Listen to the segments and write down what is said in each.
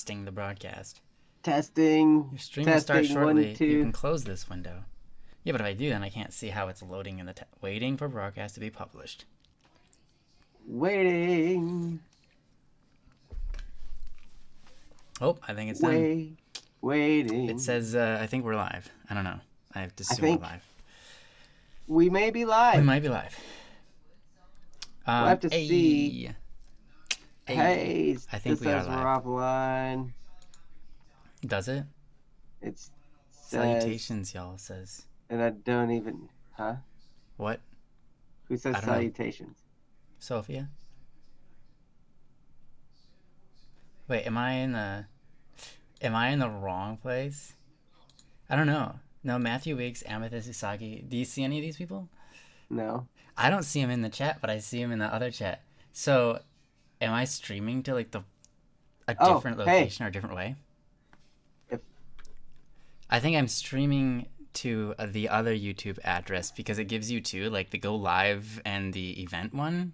testing the broadcast. Testing. Your stream will start Testing. One, shortly. You two. can close this window. Yeah, but if I do, then I can't see how it's loading in the waiting for broadcast to be published. Waiting. Oh, I think it's done. Waiting. It says, I think we're live. I don't know. I have to assume we're live. We may be live. We might be live. We'll have to see. Hey, I think we are live. We're offline. Does it? It's salutations, y'all says. And I don't even, huh? What? Who says salutations? Sophia. Wait, am I in the wrong place? I don't know. No, Matthew Wiggs, Amethyst Usagi. Do you see any of these people? No. I don't see him in the chat, but I see him in the other chat. So, am I streaming to like a different location or a different way? I think I'm streaming to the other YouTube address because it gives you two, like the go live and the event one.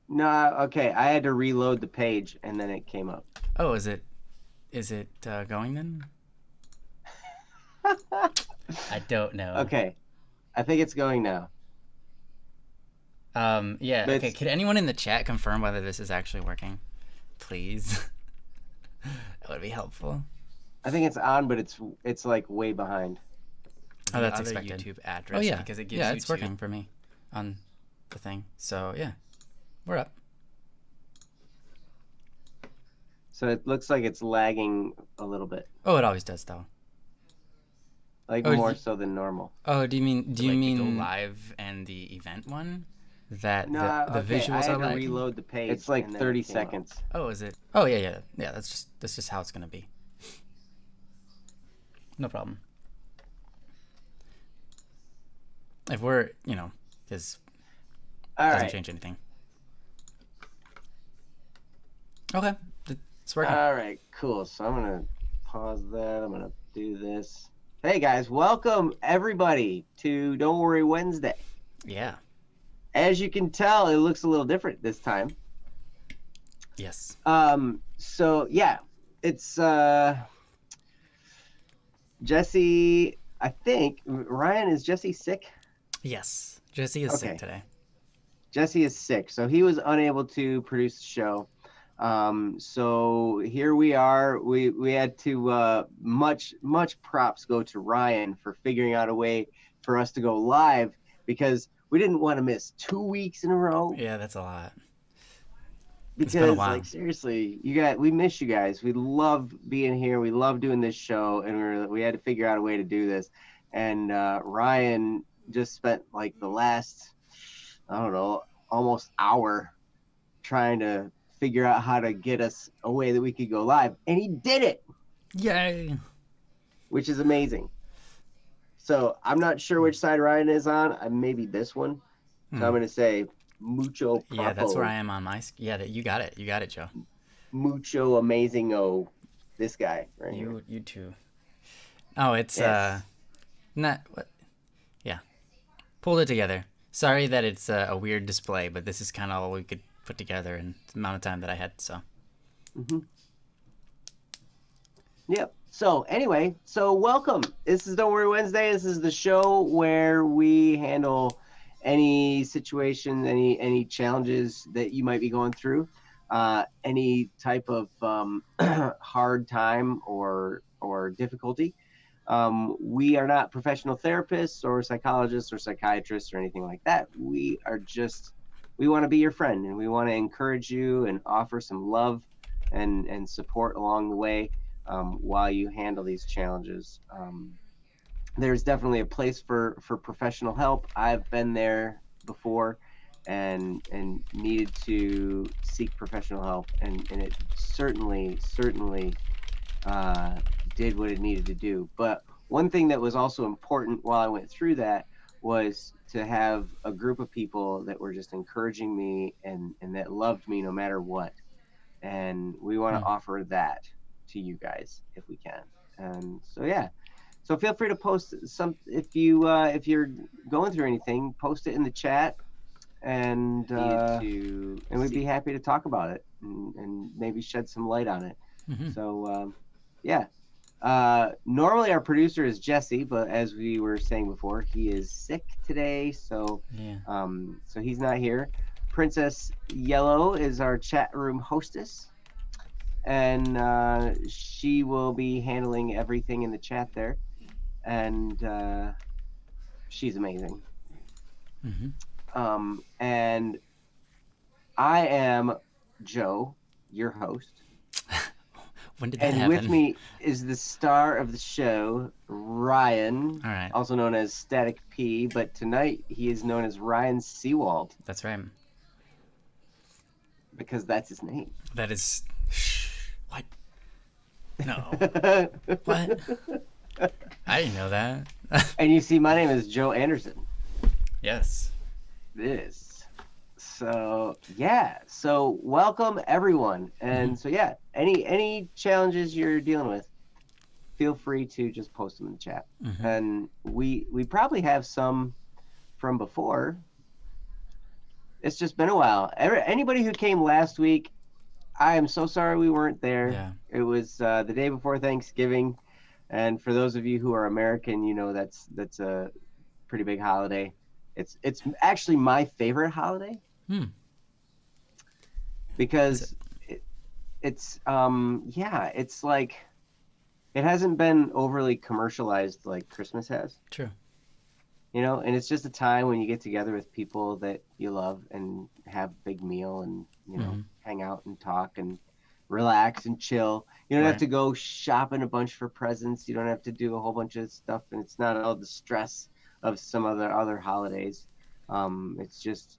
No, okay. I had to reload the page and then it came up. Oh, is it going then? I don't know. Okay. I think it's going now. Yeah. Okay. Could anyone in the chat confirm whether this is actually working? Please. That would be helpful. I think it's on, but it's like way behind. Oh, that's expected. YouTube address. Oh yeah, because it gives you it's working for me on the thing. So yeah, we're up. So it looks like it's lagging a little bit. Oh, it always does though. Like more so than normal. Oh, do you mean the go live and the event one? That the visuals are lagging? I had to reload the page. It's like 30 seconds. Oh, is it? Oh yeah. That's just how it's gonna be. No problem. If we're, because it doesn't change anything. Okay, it's working. All right, cool. So I'm gonna pause that. I'm gonna do this. Hey guys, welcome everybody to Don't Worry Wednesday. Yeah. As you can tell, it looks a little different this time. Yes. So yeah, it's Jesse. I think Ryan, is Jesse sick? Yes, Jesse is sick today. Jesse is sick, so he was unable to produce the show. So here we are. We had to much props go to Ryan for figuring out a way for us to go live because we didn't want to miss 2 weeks in a row. Yeah, that's a lot. Because like seriously, we miss you guys. We love being here. We love doing this show, and we had to figure out a way to do this. And Ryan just spent like the last, I don't know, almost hour trying to figure out how to get us a way that we could go live, and he did it. Yay! Which is amazing. So I'm not sure which side Ryan is on. Maybe this one. So I'm going to say mucho propo. Yeah, that's where I am on my. Yeah, you got it. You got it, Joe. Mucho amazing-o. This guy right here. You too. Oh, it's not what. Yeah, pulled it together. Sorry that it's a weird display, but this is kind of all we could put together in the amount of time that I had. So. Yep. So anyway, welcome. This is Don't Worry Wednesday. This is the show where we handle any situation, any challenges that you might be going through, any type of hard time or difficulty. We are not professional therapists or psychologists or psychiatrists or anything like that. We want to be your friend, and we want to encourage you and offer some love and support along the way while you handle these challenges. There's definitely a place for professional help. I've been there before and needed to seek professional help, and it certainly did what it needed to do. But one thing that was also important while I went through that was to have a group of people that were just encouraging me and that loved me no matter what. And we want to offer that to you guys if we can. And so yeah. So feel free to post some if you're going through anything, post it in the chat, and we'd be happy to talk about it and maybe shed some light on it. So yeah. Normally our producer is Jesse, but as we were saying before, he is sick today, so Yeah. so he's not here. Princess Yellow is our chat room hostess, and she will be handling everything in the chat there, and she's amazing. And I am Joe, your host. When did that And happen? with me is the star of the show, Ryan, All right. also known as Static P, but tonight he is known as Ryan Seawald That's right. because that's his name. That is. What? No. What? I didn't know that. And you see, my name is Joe Anderson. Yes. This. So yeah. So welcome everyone. And so yeah, any challenges you're dealing with, feel free to just post them in the chat. And we probably have some from before. It's just been a while. Anybody who came last week, I am so sorry we weren't there. Yeah. It was the day before Thanksgiving, and for those of you who are American, you know that's a pretty big holiday. It's actually my favorite holiday because it's it's like it hasn't been overly commercialized like Christmas has. True. You know, and it's just a time when you get together with people that you love and have a big meal and, you know, hang out and talk and relax and chill. You don't have to go shopping a bunch for presents. You don't have to do a whole bunch of stuff, and it's not all the stress of some other holidays. It's just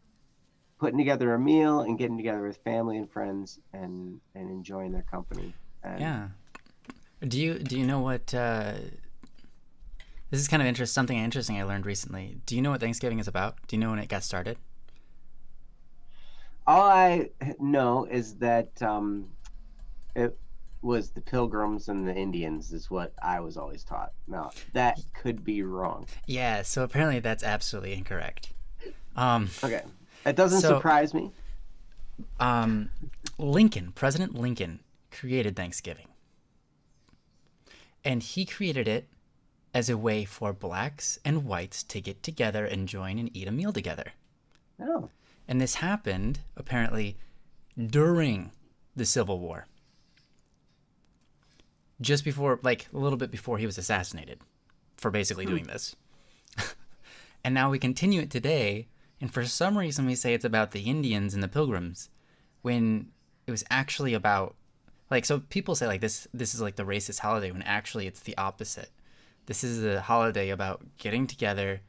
putting together a meal and getting together with family and friends and enjoying their company. And yeah. Do you know what this is kind of something interesting I learned recently. Do you know what Thanksgiving is about? Do you know when it got started? All I know is that it was the Pilgrims and the Indians is what I was always taught. Now, that could be wrong. Yeah, so apparently that's absolutely incorrect. Okay. That doesn't surprise me. President Lincoln created Thanksgiving. And he created it as a way for blacks and whites to get together and join and eat a meal together. Oh. And this happened, apparently, during the Civil War. Just before, like, a little bit before he was assassinated for basically doing this. And now we continue it today, and for some reason we say it's about the Indians and the Pilgrims, when it was actually about, like, so people say, like, this is like the racist holiday, when actually it's the opposite. This is a holiday about getting together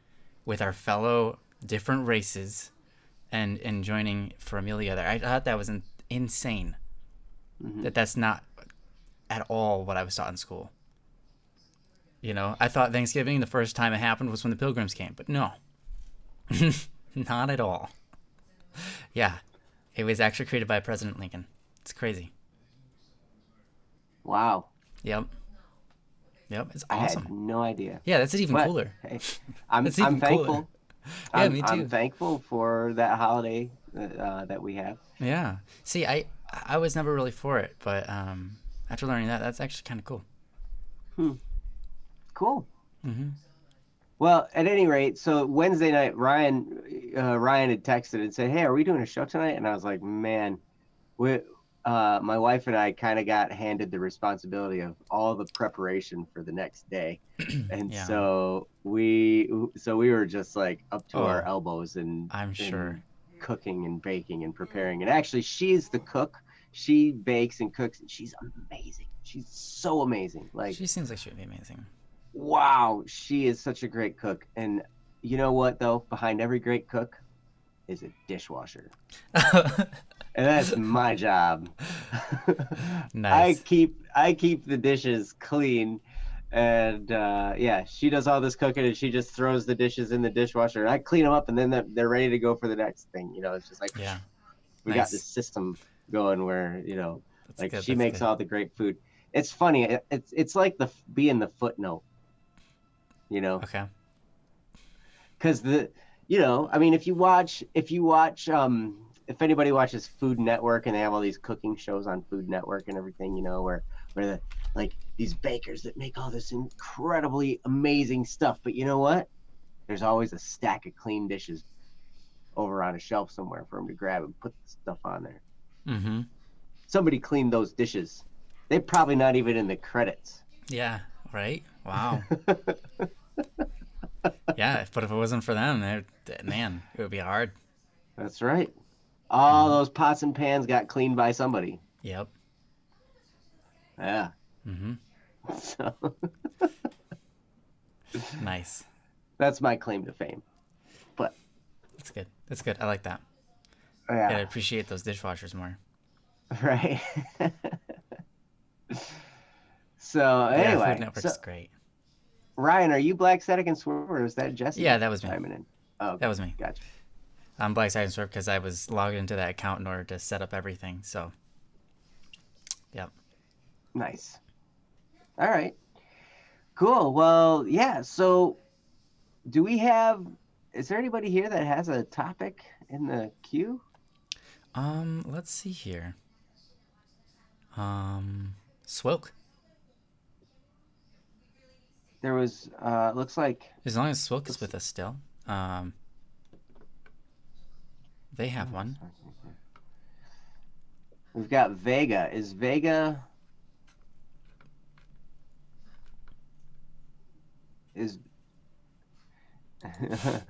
with our fellow different races and joining for a meal together. I thought that was insane. That's not at all what I was taught in school. You know, I thought Thanksgiving, the first time it happened was when the Pilgrims came, but no. Not at all. Yeah, it was actually created by President Lincoln. It's crazy. Wow. Yep, it's awesome. I had no idea. Yeah, that's even cooler. Hey, I'm even thankful. cooler. Yeah, me too. I'm thankful for that holiday that we have. Yeah. See, I was never really for it, but after learning that, that's actually kind of cool. Cool. Well, at any rate, so Wednesday night, Ryan had texted and said, "Hey, are we doing a show tonight?" And I was like, "Man, my wife and I kind of got handed the responsibility of all the preparation for the next day, and so we were just like up to our elbows and I'm sure in cooking and baking and preparing. And actually, she's the cook. She bakes and cooks, and she's amazing. She's so amazing. Like, she seems like she would be amazing. Wow, she is such a great cook. And you know what, though? Behind every great cook is a dishwasher. And that's my job. Nice. I keep the dishes clean. And she does all this cooking, and she just throws the dishes in the dishwasher. And I clean them up, and then they're ready to go for the next thing. You know, it's just like, we got this system going where, you know, she makes all the great food. It's funny. It's like being the footnote. You know, okay. Because I mean, if anybody watches Food Network and they have all these cooking shows on Food Network and everything, you know, where where the like these bakers that make all this incredibly amazing stuff, but you know what? There's always a stack of clean dishes over on a shelf somewhere for them to grab and put the stuff on there. Mm-hmm. Somebody cleaned those dishes. They're probably not even in the credits. Yeah. Right. Wow. Yeah. But if it wasn't for them, man, it would be hard. That's right. All those pots and pans got cleaned by somebody. Yep. Yeah. Mm-hmm. So Nice. that's my claim to fame. But That's good. That's good. I like that. yeah, Gotta appreciate those dishwashers more. right. So Yeah, anyway, Food Network's so great. Ryan, are you Black Static and Swerve, or is that Jesse? Yeah, that was me. Chiming in. Oh, okay. That was me. Gotcha. I'm Black Side Swerve because I was logged into that account in order to set up everything. So, yep. Nice. All right. Cool. Well, yeah. So, do we have? Is there anybody here that has a topic in the queue? Let's see here. Swilk. There was. Looks like. As long as Swilk is with us still. They have one. We've got Vega. Is Vega? Is I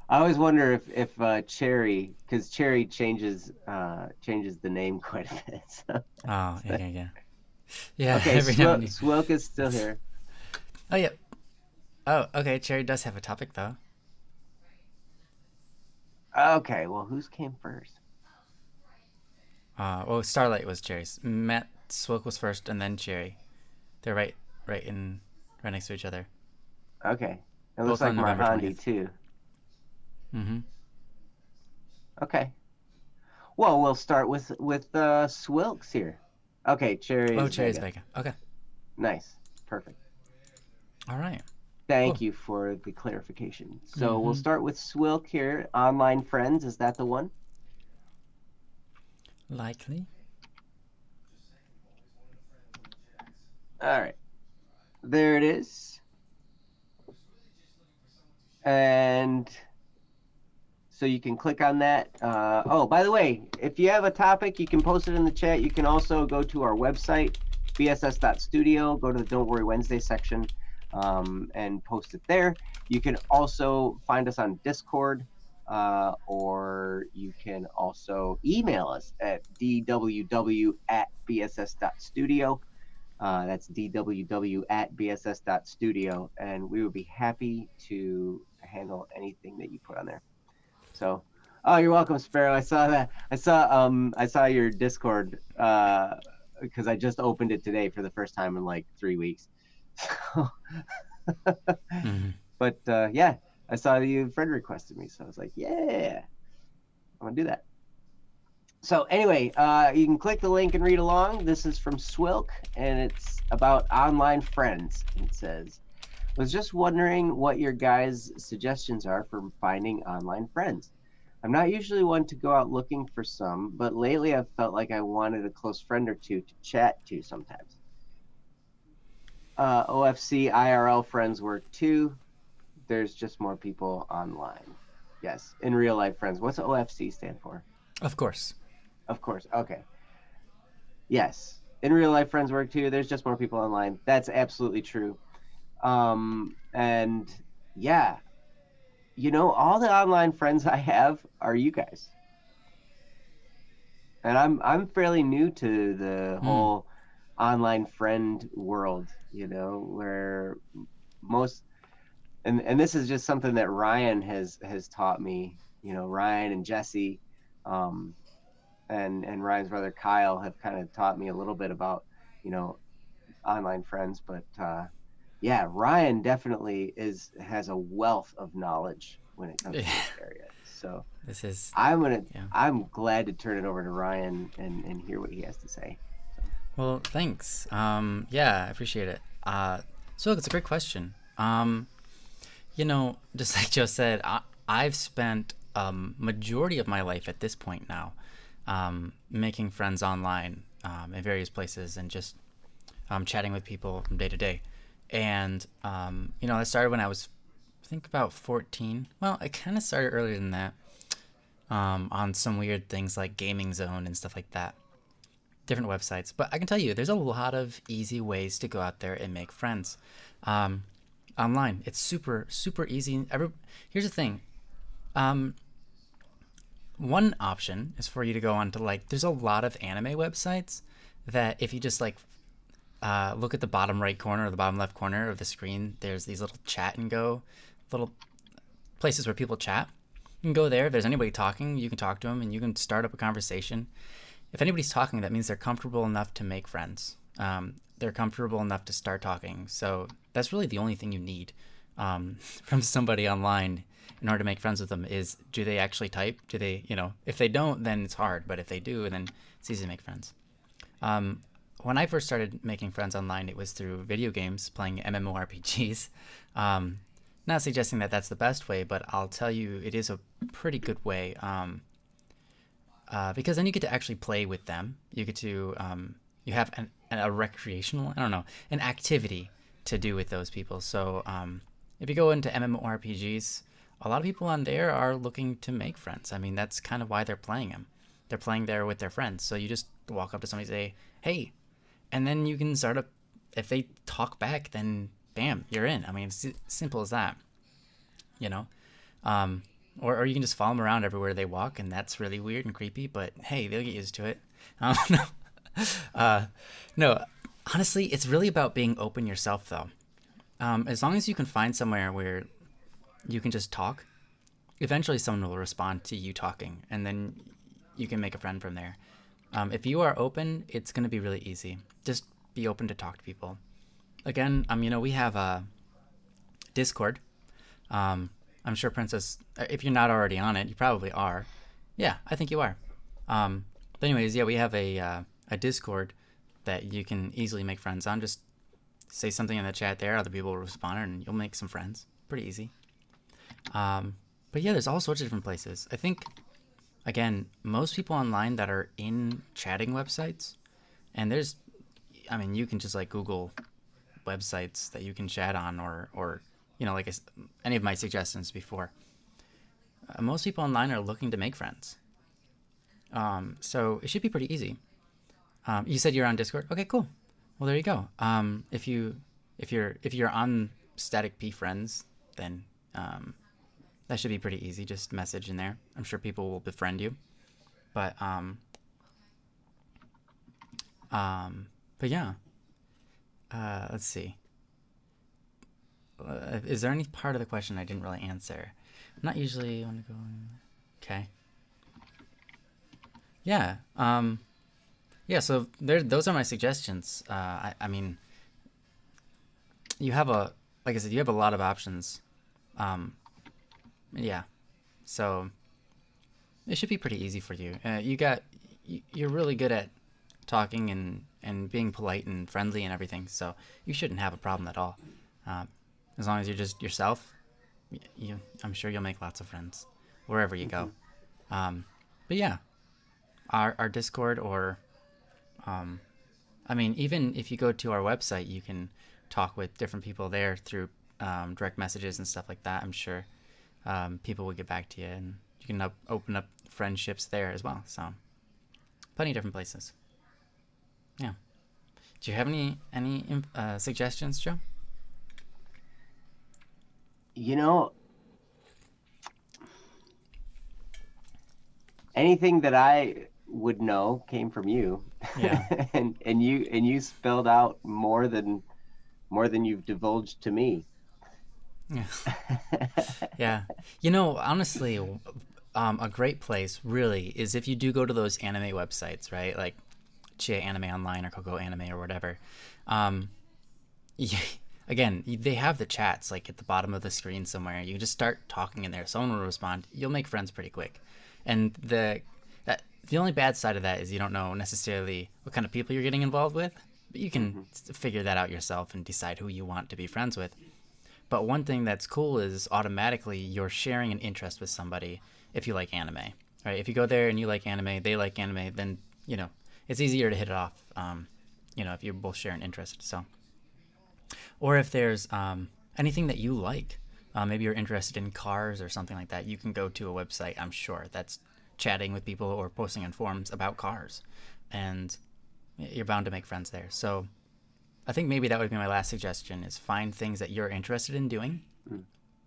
always wonder if Cherry, because Cherry changes the name quite a bit. So. Oh, yeah. Yeah. Okay, every now and then. Swilk is still here. Oh, yeah. Oh, okay. Cherry does have a topic though. Okay, well, whose came first? Well, Starlight was Cherry's. Matt Swilk was first, and then Cherry. They're right next to each other. Okay, it Both looks like on November Marhandi 20th. too. Mm-hmm. Okay, well, we'll start with Swilks here. Okay, Cherry. Oh, is Cherry's Vega. Vega. Okay. Nice, perfect. All right. Thank Cool. you for the clarification. So we'll Mhm. start with Swilk here. Online friends, is that the one? Likely. All right, there it is. And so you can click on that. Oh, by the way, if you have a topic, you can post it in the chat. You can also go to our website, bss.studio, go to the Don't Worry Wednesday section, and post it there. You can also find us on Discord, or you can also email us at dww@bss.studio. That's dww@bss.studio, and we would be happy to handle anything that you put on there. So, oh, you're welcome, Sparrow. I saw that. I saw your Discord because I just opened it today for the first time in like 3 weeks. Mhm. But yeah, I saw you friend requested me, so I was like, yeah, I'm gonna do that. So anyway, you can click the link and read along. This is from Swilk, and it's about online friends. It says, was just wondering what your guys' suggestions are for finding online friends. I'm not usually one to go out looking for some, but lately I've felt like I wanted a close friend or two to chat to sometimes. OFC IRL friends work too. There's just more people online. Yes, in real life friends. What's OFC stand for? Of course. Of course. Okay. Yes. In real life friends work too. There's just more people online. That's absolutely true. And yeah, all the online friends I have are you guys. And I'm fairly new to the whole online friend world, where most and this is just something that Ryan has taught me, Ryan and Jesse, and Ryan's brother Kyle have kind of taught me a little bit about, online friends, but yeah, Ryan definitely has a wealth of knowledge when it comes to this area. So This is. I'm glad to turn it over to Ryan and hear what he has to say. Well, thanks. Yeah, I appreciate it. So look, it's a great question. Just like Joe said, I've spent majority of my life at this point now making friends online in various places and just chatting with people from day to day. And that started when I was, I think, about 14. Well, I kind of started earlier than that, on some weird things like Gaming Zone and stuff like that, different websites. But I can tell you, there's a lot of easy ways to go out there and make friends online. It's super, super easy. Here's the thing. One option is for you to go on to, like, there's a lot of anime websites that if you just, like, look at the bottom right corner or the bottom left corner of the screen, there's these little chat and go little places where people chat. You can go there. If there's anybody talking, you can talk to them and you can start up a conversation. If anybody's talking, that means they're comfortable enough to make friends. They're comfortable enough to start talking. So that's really the only thing you need from somebody online in order to make friends with them is, do they actually type? Do they, if they don't, then it's hard. But if they do, then it's easy to make friends. When I first started making friends online, it was through video games, playing MMORPGs. Not suggesting that that's the best way, but I'll tell you it is a pretty good way, because then you get to actually play with them. You get to, you have a recreational, an activity to do with those people. So if you go into MMORPGs, a lot of people on there are looking to make friends. I mean, that's kind of why they're playing them. They're playing there with their friends. So you just walk up to somebody and say, hey, and then you can start up. If they talk back, then bam, you're in. I mean, it's simple as that, or you can just follow them around everywhere they walk, and that's really weird and creepy, but hey, they'll get used to it. No, honestly, it's really about being open yourself, though. As long as you can find somewhere where you can just talk, eventually someone will respond to you talking, and then you can make a friend from there. If you are open, it's going to be really easy. Just be open to talk to people. Again, we have a Discord. I'm sure Princess, if you're not already on it, you probably are. Yeah, I think you are. But anyways, yeah, we have a Discord that you can easily make friends on. Just say something in the chat there, other people will respond, and you'll make some friends. Pretty easy. But yeah, there's all sorts of different places. I think, again, most people online that are in chatting websites, and you can just like Google websites that you can chat on, or like any of my suggestions before. Most people online are looking to make friends. So it should be pretty easy. You said you're on Discord. Okay, cool. Well, there you go. If you're on Static P Friends, then that should be pretty easy. Just message in there. I'm sure people will befriend you. But yeah. Let's see. Is there any part of the question I didn't really answer? I'm not usually want to go. Okay. Yeah. Yeah. So those are my suggestions. I mean, you have like I said, you have a lot of options. Yeah. So it should be pretty easy for you. You're really good at talking and being polite and friendly and everything. So you shouldn't have a problem at all. As long as you're just yourself, I'm sure you'll make lots of friends wherever you go. But yeah, our Discord, or even if you go to our website, you can talk with different people there through direct messages and stuff like that. I'm sure people will get back to you, and you can open up friendships there as well. So plenty of different places. Yeah. Do you have any suggestions, Joe? Anything that I would know came from you. Yeah. and you spelled out more than you've divulged to me. Yeah. Honestly, a great place really is if you do go to those anime websites, right? Like Chia Anime Online or Coco Anime or whatever. Again, they have the chats like at the bottom of the screen somewhere. You can just start talking in there. Someone will respond. You'll make friends pretty quick. And the only bad side of that is you don't know necessarily what kind of people you're getting involved with, but you can figure that out yourself and decide who you want to be friends with. But one thing that's cool is automatically you're sharing an interest with somebody if you like anime, right? If you go there and you like anime, they like anime, then, it's easier to hit it off. if you both share an interest. So, or if there's anything that you like, maybe you're interested in cars or something like that, you can go to a website, I'm sure, that's chatting with people or posting on forums about cars, and you're bound to make friends there. So I think maybe that would be my last suggestion, is find things that you're interested in doing,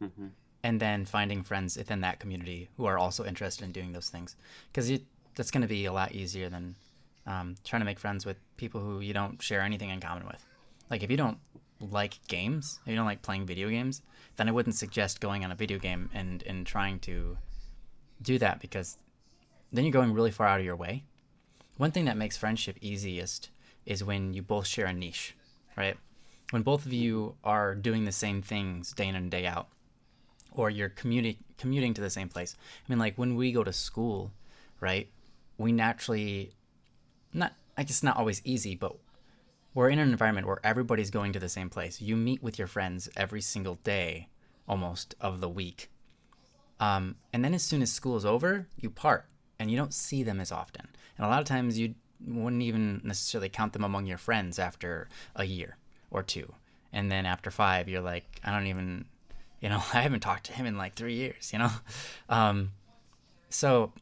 Mm-hmm. and then finding friends within that community who are also interested in doing those things, because that's going to be a lot easier than trying to make friends with people who you don't share anything in common with. Like, if you don't like games, if you don't like playing video games, then I wouldn't suggest going on a video game and trying to do that, because then you're going really far out of your way. One thing that makes friendship easiest is when you both share a niche, right? When both of you are doing the same things day in and day out, or you're commuting to the same place. I mean, like, when we go to school, right, we naturally, I guess not always easy, but we're in an environment where everybody's going to the same place. You meet with your friends every single day, almost, of the week. And then as soon as school is over, you part, and you don't see them as often. And a lot of times you wouldn't even necessarily count them among your friends after a year or two. And then after 5, you're like, I don't even, I haven't talked to him in like 3 years, So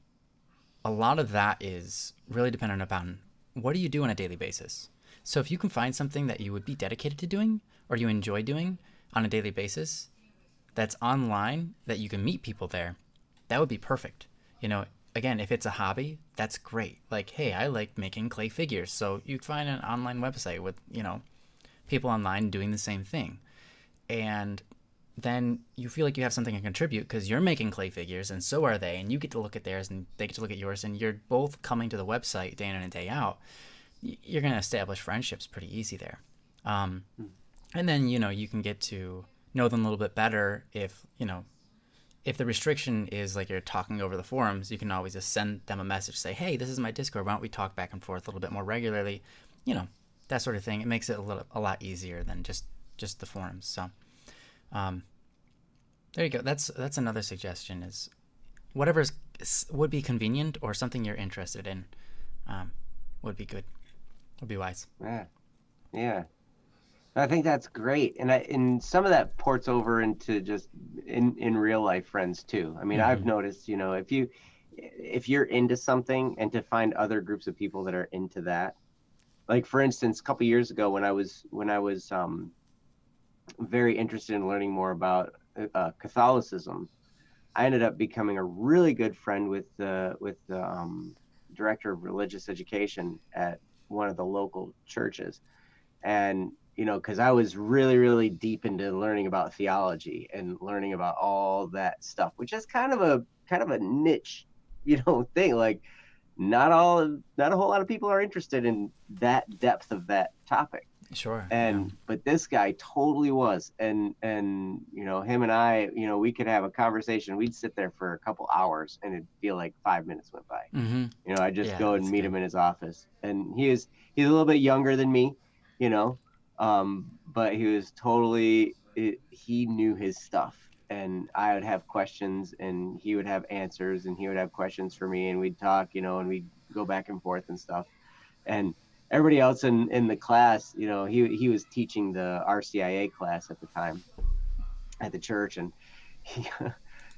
a lot of that is really dependent upon what do you do on a daily basis. So if you can find something that you would be dedicated to doing, or you enjoy doing on a daily basis, that's online, that you can meet people there, that would be perfect. Again, if it's a hobby, that's great. Like, hey, I like making clay figures. So you find an online website with, people online doing the same thing. And then you feel like you have something to contribute because you're making clay figures and so are they. And you get to look at theirs and they get to look at yours. And you're both coming to the website day in and day out. You're going to establish friendships pretty easy there. And then, you can get to know them a little bit better if the restriction is like you're talking over the forums. You can always just send them a message, say, hey, this is my Discord. Why don't we talk back and forth a little bit more regularly? That sort of thing. It makes it a lot easier than just the forums. So there you go. That's another suggestion, is whatever would be convenient or something you're interested in would be good. Would be wise. Yeah. I think that's great, and some of that ports over into just in real life friends too. I mean, I've noticed, if you're into something, and to find other groups of people that are into that. Like, for instance, a couple years ago, when I was very interested in learning more about Catholicism, I ended up becoming a really good friend with the director of religious education at one of the local churches, and because I was really, really deep into learning about theology and learning about all that stuff, which is kind of a niche, thing. Like, not a whole lot of people are interested in that depth of that topic. Sure. But this guy totally was, and him and I, we could have a conversation. We'd sit there for a couple hours, and it'd feel like 5 minutes went by. I'd just go and meet him in his office, and he's a little bit younger than me, but he was totally, he knew his stuff, and I would have questions and he would have answers, and he would have questions for me, and we'd talk, and we'd go back and forth and stuff. And everybody else in the class, he was teaching the RCIA class at the time at the church, and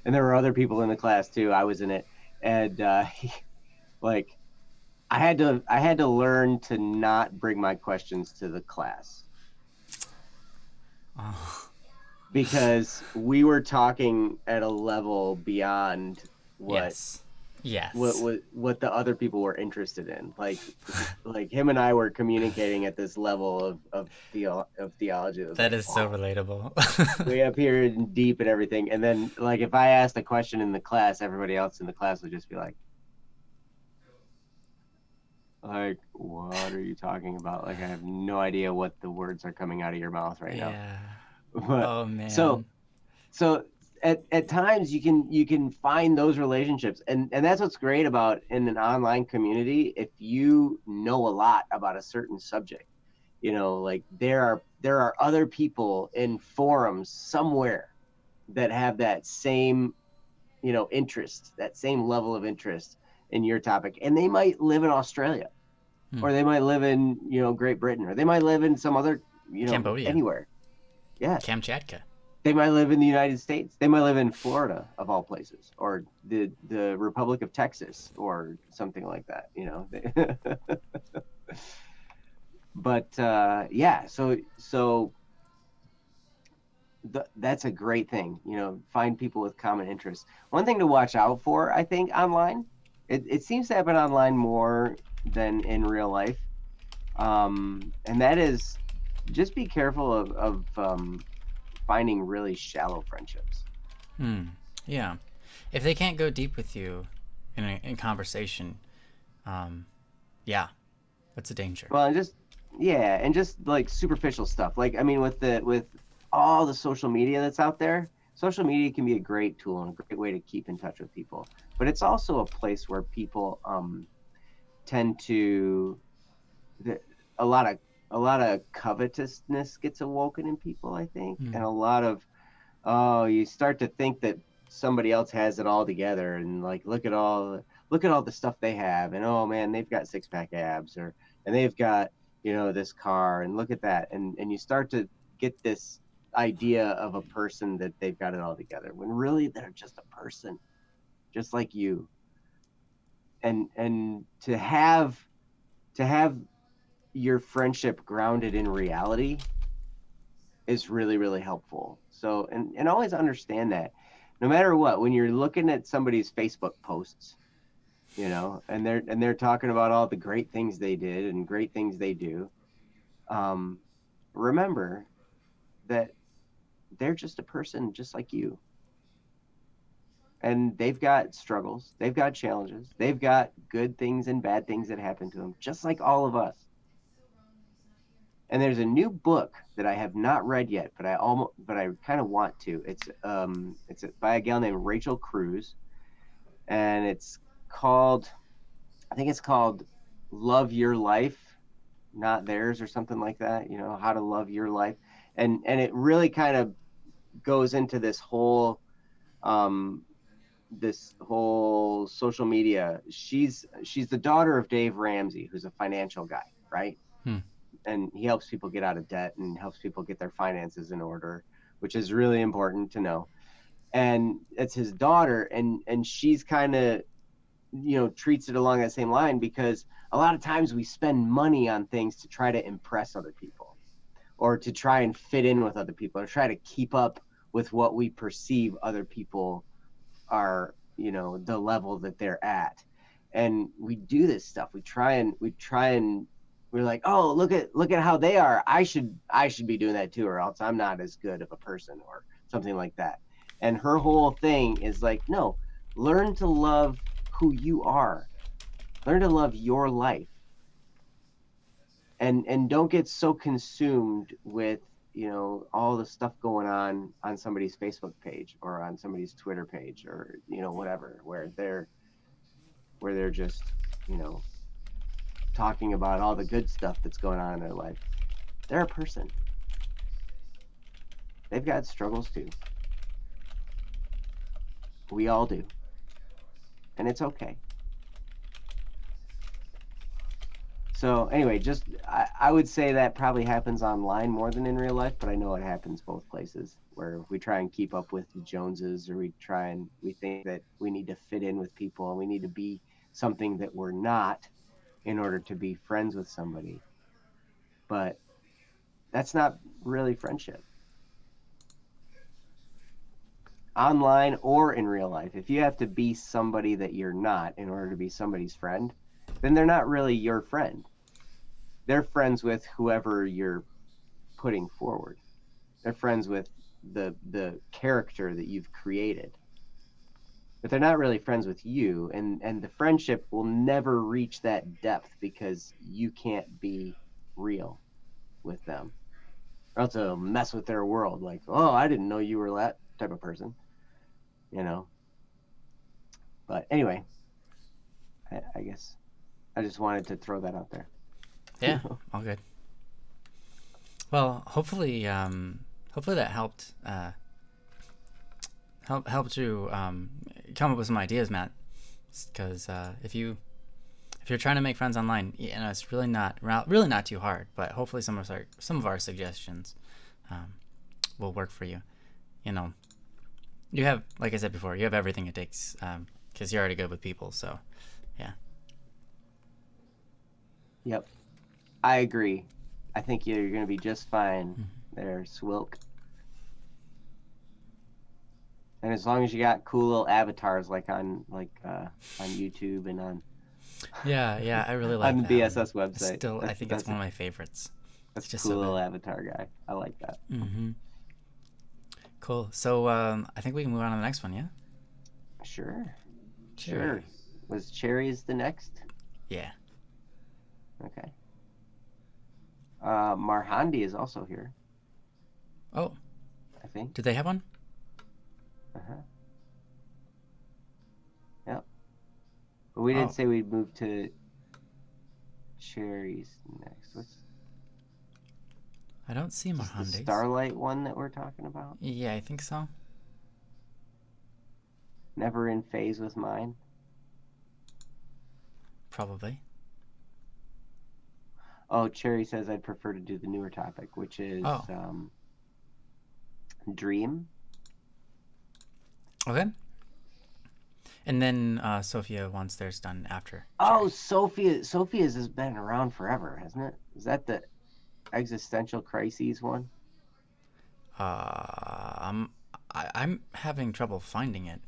and there were other people in the class too. I was in it, and I had to learn to not bring my questions to the class. Because we were talking at a level beyond what the other people were interested in. Like him and I were communicating at this level of theology. That is so relatable. Way up here and deep and everything. And then, like, if I asked a question in the class, everybody else in the class would just be like, what are you talking about? Like, I have no idea what the words are coming out of your mouth right now. But, oh man. So at times you can find those relationships, and that's what's great about in an online community. If you know a lot about a certain subject, like there are other people in forums somewhere that have that same interest, that same level of interest in your topic, and they might live in Australia, or they might live in, Great Britain, or they might live in some other, Cambodia. anywhere. Yeah. Kamchatka. They might live in the United States. They might live in Florida, of all places, or the Republic of Texas, or something like that. But yeah, so that's a great thing. Find people with common interests. One thing to watch out for, I think, online. It seems to happen online more than in real life, and that is just be careful of finding really shallow friendships. Yeah. If they can't go deep with you in conversation, yeah, that's a danger. Well, and just like superficial stuff. Like, I mean, with all the social media that's out there, social media can be a great tool and a great way to keep in touch with people. But it's also a place where people tend to a lot of covetousness gets awoken in people, I think, and a lot of you start to think that somebody else has it all together, and like look at all the stuff they have, and oh man, they've got 6-pack abs, and they've got this car, and look at that, and you start to get this idea of a person that they've got it all together, when really they're just a person, just like you. And to have your friendship grounded in reality is really, really helpful. So, and always understand that no matter what, when you're looking at somebody's Facebook posts, and they're talking about all the great things they did and great things they do, remember that they're just a person just like you. And they've got struggles, they've got challenges, they've got good things and bad things that happen to them, just like all of us. And there's a new book that I have not read yet, but I kind of want to. It's by a gal named Rachel Cruz, and I think it's called Love Your Life, Not Theirs, or something like that. How to love your life, and it really kind of goes into this whole social media. She's the daughter of Dave Ramsey, who's a financial guy, right? And he helps people get out of debt and helps people get their finances in order, which is really important to know. And it's his daughter, and she's kind of, treats it along that same line, because a lot of times we spend money on things to try to impress other people, or to try and fit in with other people, or try to keep up with what we perceive other people are, the level that they're at. And we do this stuff. We try and we're like, oh, look at how they are. I should be doing that too, or else I'm not as good of a person, or something like that. And her whole thing is like, no, learn to love who you are. Learn to love your life. And don't get so consumed with, all the stuff going on somebody's Facebook page, or on somebody's Twitter page, or, whatever, where they're just, talking about all the good stuff that's going on in their life. They're a person. They've got struggles too. We all do. And it's okay. So anyway, just I would say that probably happens online more than in real life, but I know it happens both places, where we try and keep up with the Joneses, or we think that we need to fit in with people, and we need to be something that we're not in order to be friends with somebody. But that's not really friendship. Online or in real life, if you have to be somebody that you're not in order to be somebody's friend, then they're not really your friend. They're friends with whoever you're putting forward. They're friends with the character that you've created. But they're not really friends with you, and the friendship will never reach that depth, because you can't be real with them, or else it'll mess with their world. Like, oh, I didn't know you were that type of person, But anyway, I guess I just wanted to throw that out there. Yeah, all good. Well, hopefully that helped. Helped you come up with some ideas, Matt. Because if you if you're trying to make friends online, it's really not too hard. But hopefully, some of our suggestions um, will work for you. You know, you have, like I said before, you have everything it takes because you're already good with people. So, yeah. Yep, I agree. I think you're going to be just fine Mm-hmm. there, Swilk. And as long as you got cool little avatars on YouTube and on Yeah, I really on like the that one. BSS website. I think it's one of my favorites. That's It's a just cool so little good. avatar guy. I like that. Mm-hmm. Cool. So I think we can move on to the next one. Yeah. Sure. Sure. Cherry. Was cherries the next? Yeah. Okay. Marhandi is also here, Oh, I think. did they have one? Uh-huh. Yep. But we didn't Oh, say we'd move to cherries next. I don't see Is this the Marhandes. Starlight one that we're talking about? Yeah, I think so. Never in phase with mine. Probably. Oh, Cherry says I'd prefer to do the newer topic, which is Oh, Dream. okay. And then Sophia wants theirs done after Oh, Cherry. Sophia's has been around forever, hasn't it? Is that the existential crises one? Uh, I'm I'm having trouble finding it.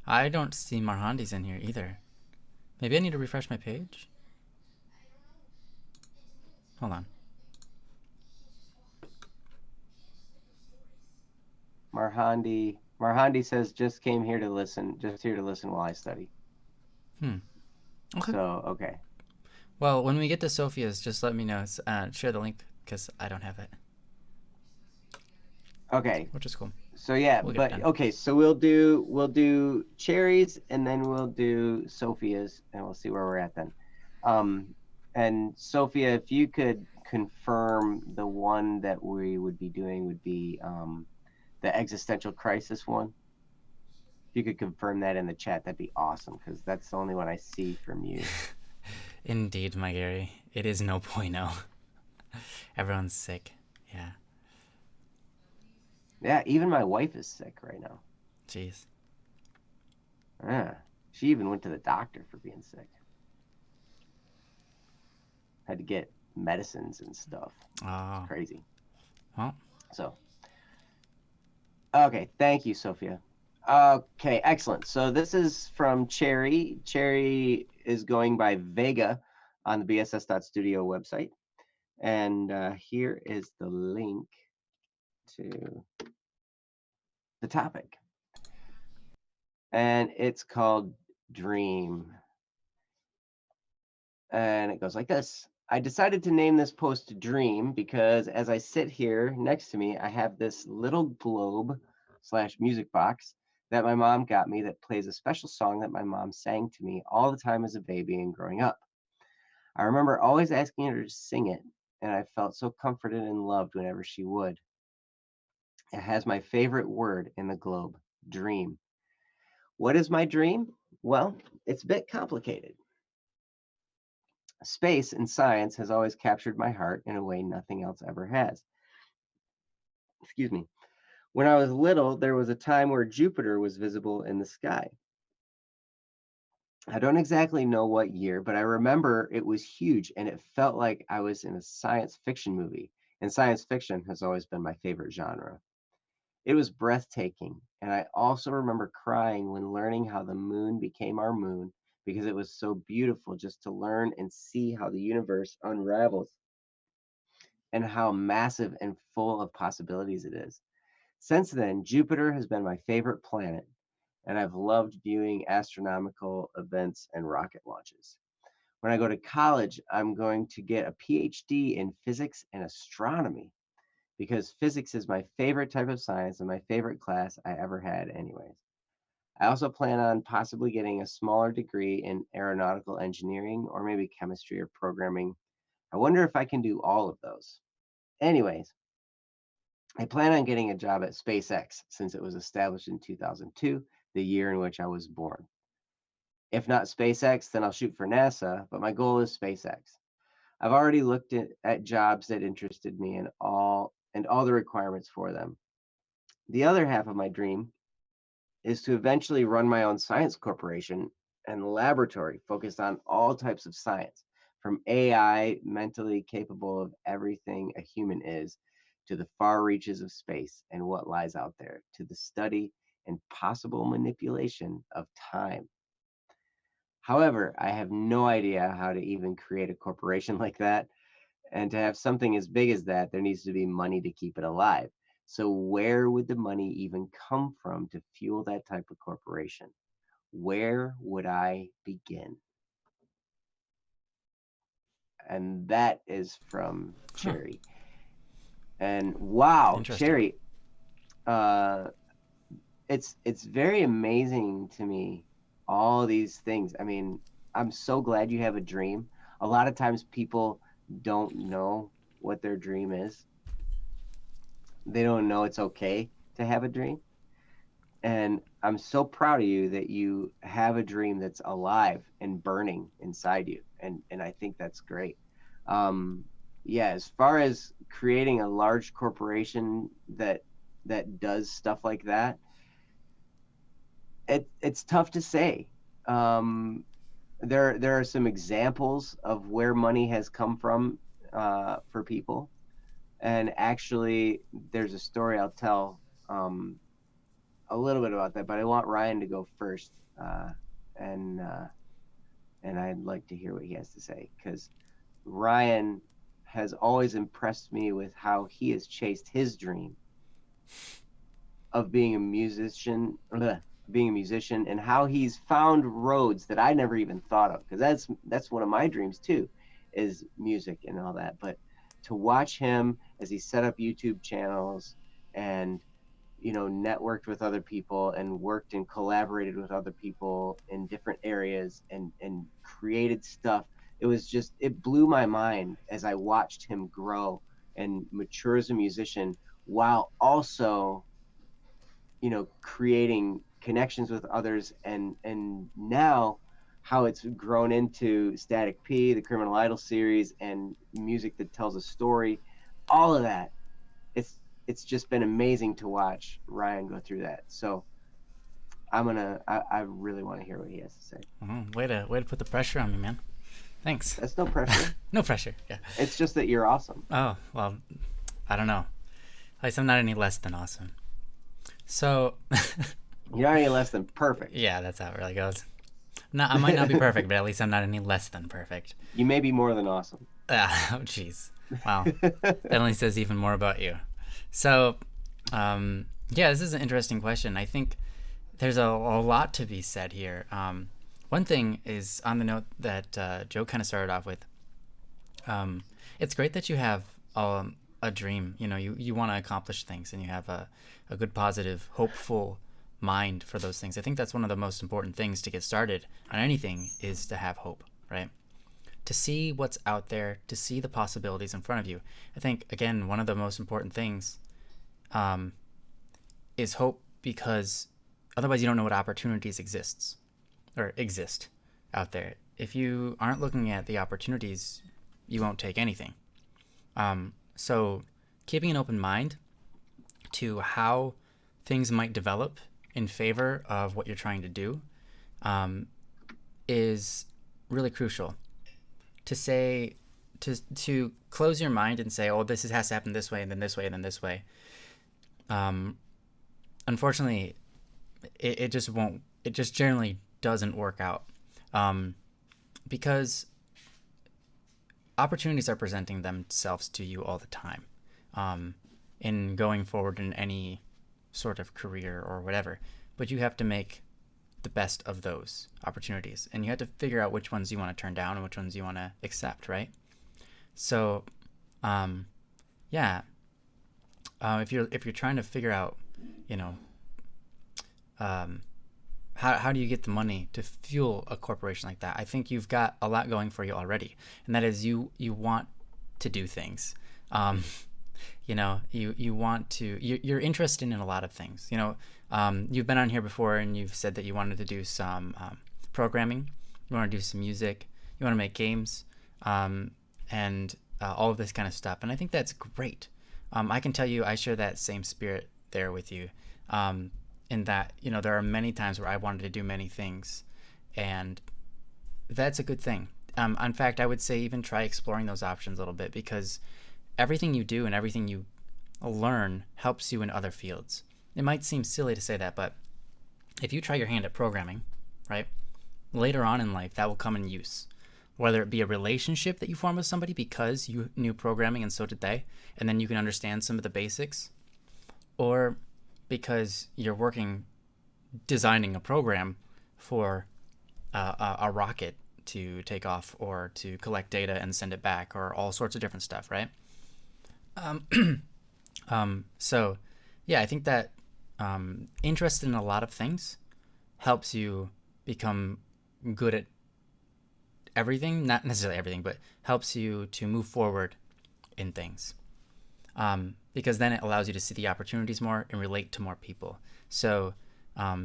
I don't see Marhandes in here either. Maybe I need to refresh my page. Hold on. Marhandi says just came here to listen, just here to listen while I study. Hmm. Okay. So okay. Well, when we get to Sophia's, just let me know. Share the link because I don't have it, Okay. which is cool. So yeah, We'll get it but done. okay, so we'll do cherries and then we'll do Sophia's and we'll see where we're at then. Um and Sophia, if you could confirm the one that we would be doing would be the existential crisis one. If you could confirm that in the chat, that'd be awesome because that's the only one I see from you. Indeed, my Gary. It is no bueno. Everyone's sick. Yeah. Yeah, even my wife is sick right now. Jeez. Yeah, she even went to the doctor for being sick. Had to get medicines and stuff. It's Oh. crazy. Well. So, okay, thank you, Sophia. Okay, excellent. So this is from Cherry. Cherry is going by Vega on the bss.studio website. And here is the link to the topic. And it's called Dream. And it goes like this. I decided to name this post Dream because as I sit here next to me, I have this little globe slash music box that my mom got me that plays a special song that my mom sang to me all the time as a baby and growing up. I remember always asking her to sing it, and I felt so comforted and loved whenever she would. It has my favorite word in the globe, dream. What is my dream? Well, it's a bit complicated. Space and science has always captured my heart in a way nothing else ever has. Excuse me. When I was little, there was a time where Jupiter was visible in the sky. I don't exactly know what year, but I remember it was huge and it felt like I was in a science fiction movie. And science fiction has always been my favorite genre. It was breathtaking. And I also remember crying when learning how the moon became our moon because it was so beautiful just to learn and see how the universe unravels and how massive and full of possibilities it is. Since then, Jupiter has been my favorite planet, and I've loved viewing astronomical events and rocket launches. When I go to college, I'm going to get a PhD in physics and astronomy because physics is my favorite type of science and my favorite class I ever had, anyways. I also plan on possibly getting a smaller degree in aeronautical engineering or maybe chemistry or programming. I wonder if I can do all of those. Anyways, I plan on getting a job at SpaceX since it was established in 2002, the year in which I was born. If not SpaceX, then I'll shoot for NASA, but my goal is SpaceX. I've already looked at jobs that interested me and all the requirements for them. The other half of my dream is to eventually run my own science corporation and laboratory focused on all types of science, from AI, mentally capable of everything a human is, to the far reaches of space and what lies out there, to the study and possible manipulation of time. However, I have no idea how to even create a corporation like that. And to have something as big as that, there needs to be money to keep it alive. So, where would the money even come from to fuel that type of corporation? Where would I begin? And that is from Huh. Cherry. And wow, Interesting. Cherry, uh, it's very amazing to me, all these things. I mean, I'm so glad you have a dream. A lot of times people don't know what their dream is. They don't know it's okay to have a dream. And I'm so proud of you that you have a dream that's alive and burning inside you. And I think that's great. Um, yeah, as far as creating a large corporation that does stuff like that, it's tough to say. Um, there are some examples of where money has come from for people, and actually, there's a story I'll tell a little bit about that, but I want Ryan to go first, and uh, and I'd like to hear what he has to say because Ryan has always impressed me with how he has chased his dream of being a musician, and how he's found roads that I never even thought of. Because that's one of my dreams too, is music and all that. But to watch him as he set up YouTube channels and networked with other people and worked and collaborated with other people in different areas and created stuff. It blew my mind as I watched him grow and mature as a musician while also creating connections with others, and now how it's grown into Static P, the Criminal Idol series, and music that tells a story. All of that, it's just been amazing to watch Ryan go through that. So I really want to hear what he has to say. Way to put the pressure on me, man. Thanks. That's no pressure. No pressure. Yeah. It's just that you're awesome. Oh well, I don't know. At least I'm not any less than awesome. So, You're not any less than perfect. yeah, that's how it really goes. No, I might not be perfect, but at least I'm not any less than perfect. You may be more than awesome. Oh, jeez. Wow. That only says even more about you. So, yeah, this is an interesting question. I think there's a lot to be said here. One thing is on the note that Joe kind of started off with. It's great that you have a dream. You want to accomplish things, and you have a good, positive, hopeful mind for those things. I think that's one of the most important things to get started on anything, is to have hope, right? To see what's out there, to see the possibilities in front of you. I think, again, one of the most important things is hope, because otherwise you don't know what opportunities exist out there. If you aren't looking at the opportunities, you won't take anything. So keeping an open mind to how things might develop in favor of what you're trying to do is really crucial. To close your mind and say, oh, has to happen this way, and then this way, and then this way. Unfortunately, it just won't. It just generally doesn't work out, because opportunities are presenting themselves to you all the time, in going forward in any sort of career or whatever. But you have to make the best of those opportunities, and you have to figure out which ones you want to turn down and which ones you want to accept, right? So, yeah, if you're trying to figure out, you know, how do you get the money to fuel a corporation like that? I think you've got a lot going for you already, and that is you want to do things. You want to. You're interested in a lot of things. You've been on here before, and you've said that you wanted to do some programming, you want to do some music, you want to make games, and all of this kind of stuff. And I think that's great. I can tell you I share that same spirit there with you, in that, there are many times where I wanted to do many things, and that's a good thing. In fact, I would say even try exploring those options a little bit, because everything you do and everything you learn helps you in other fields. It might seem silly to say that, but if you try your hand at programming, right, later on in life, that will come in use. Whether it be a relationship that you form with somebody because you knew programming and so did they, and then you can understand some of the basics, or because you're working designing a program for a rocket to take off or to collect data and send it back, or all sorts of different stuff, right? So yeah, I think that interested in a lot of things helps you become good at everything, not necessarily everything, but helps you to move forward in things. Because then it allows you to see the opportunities more and relate to more people. So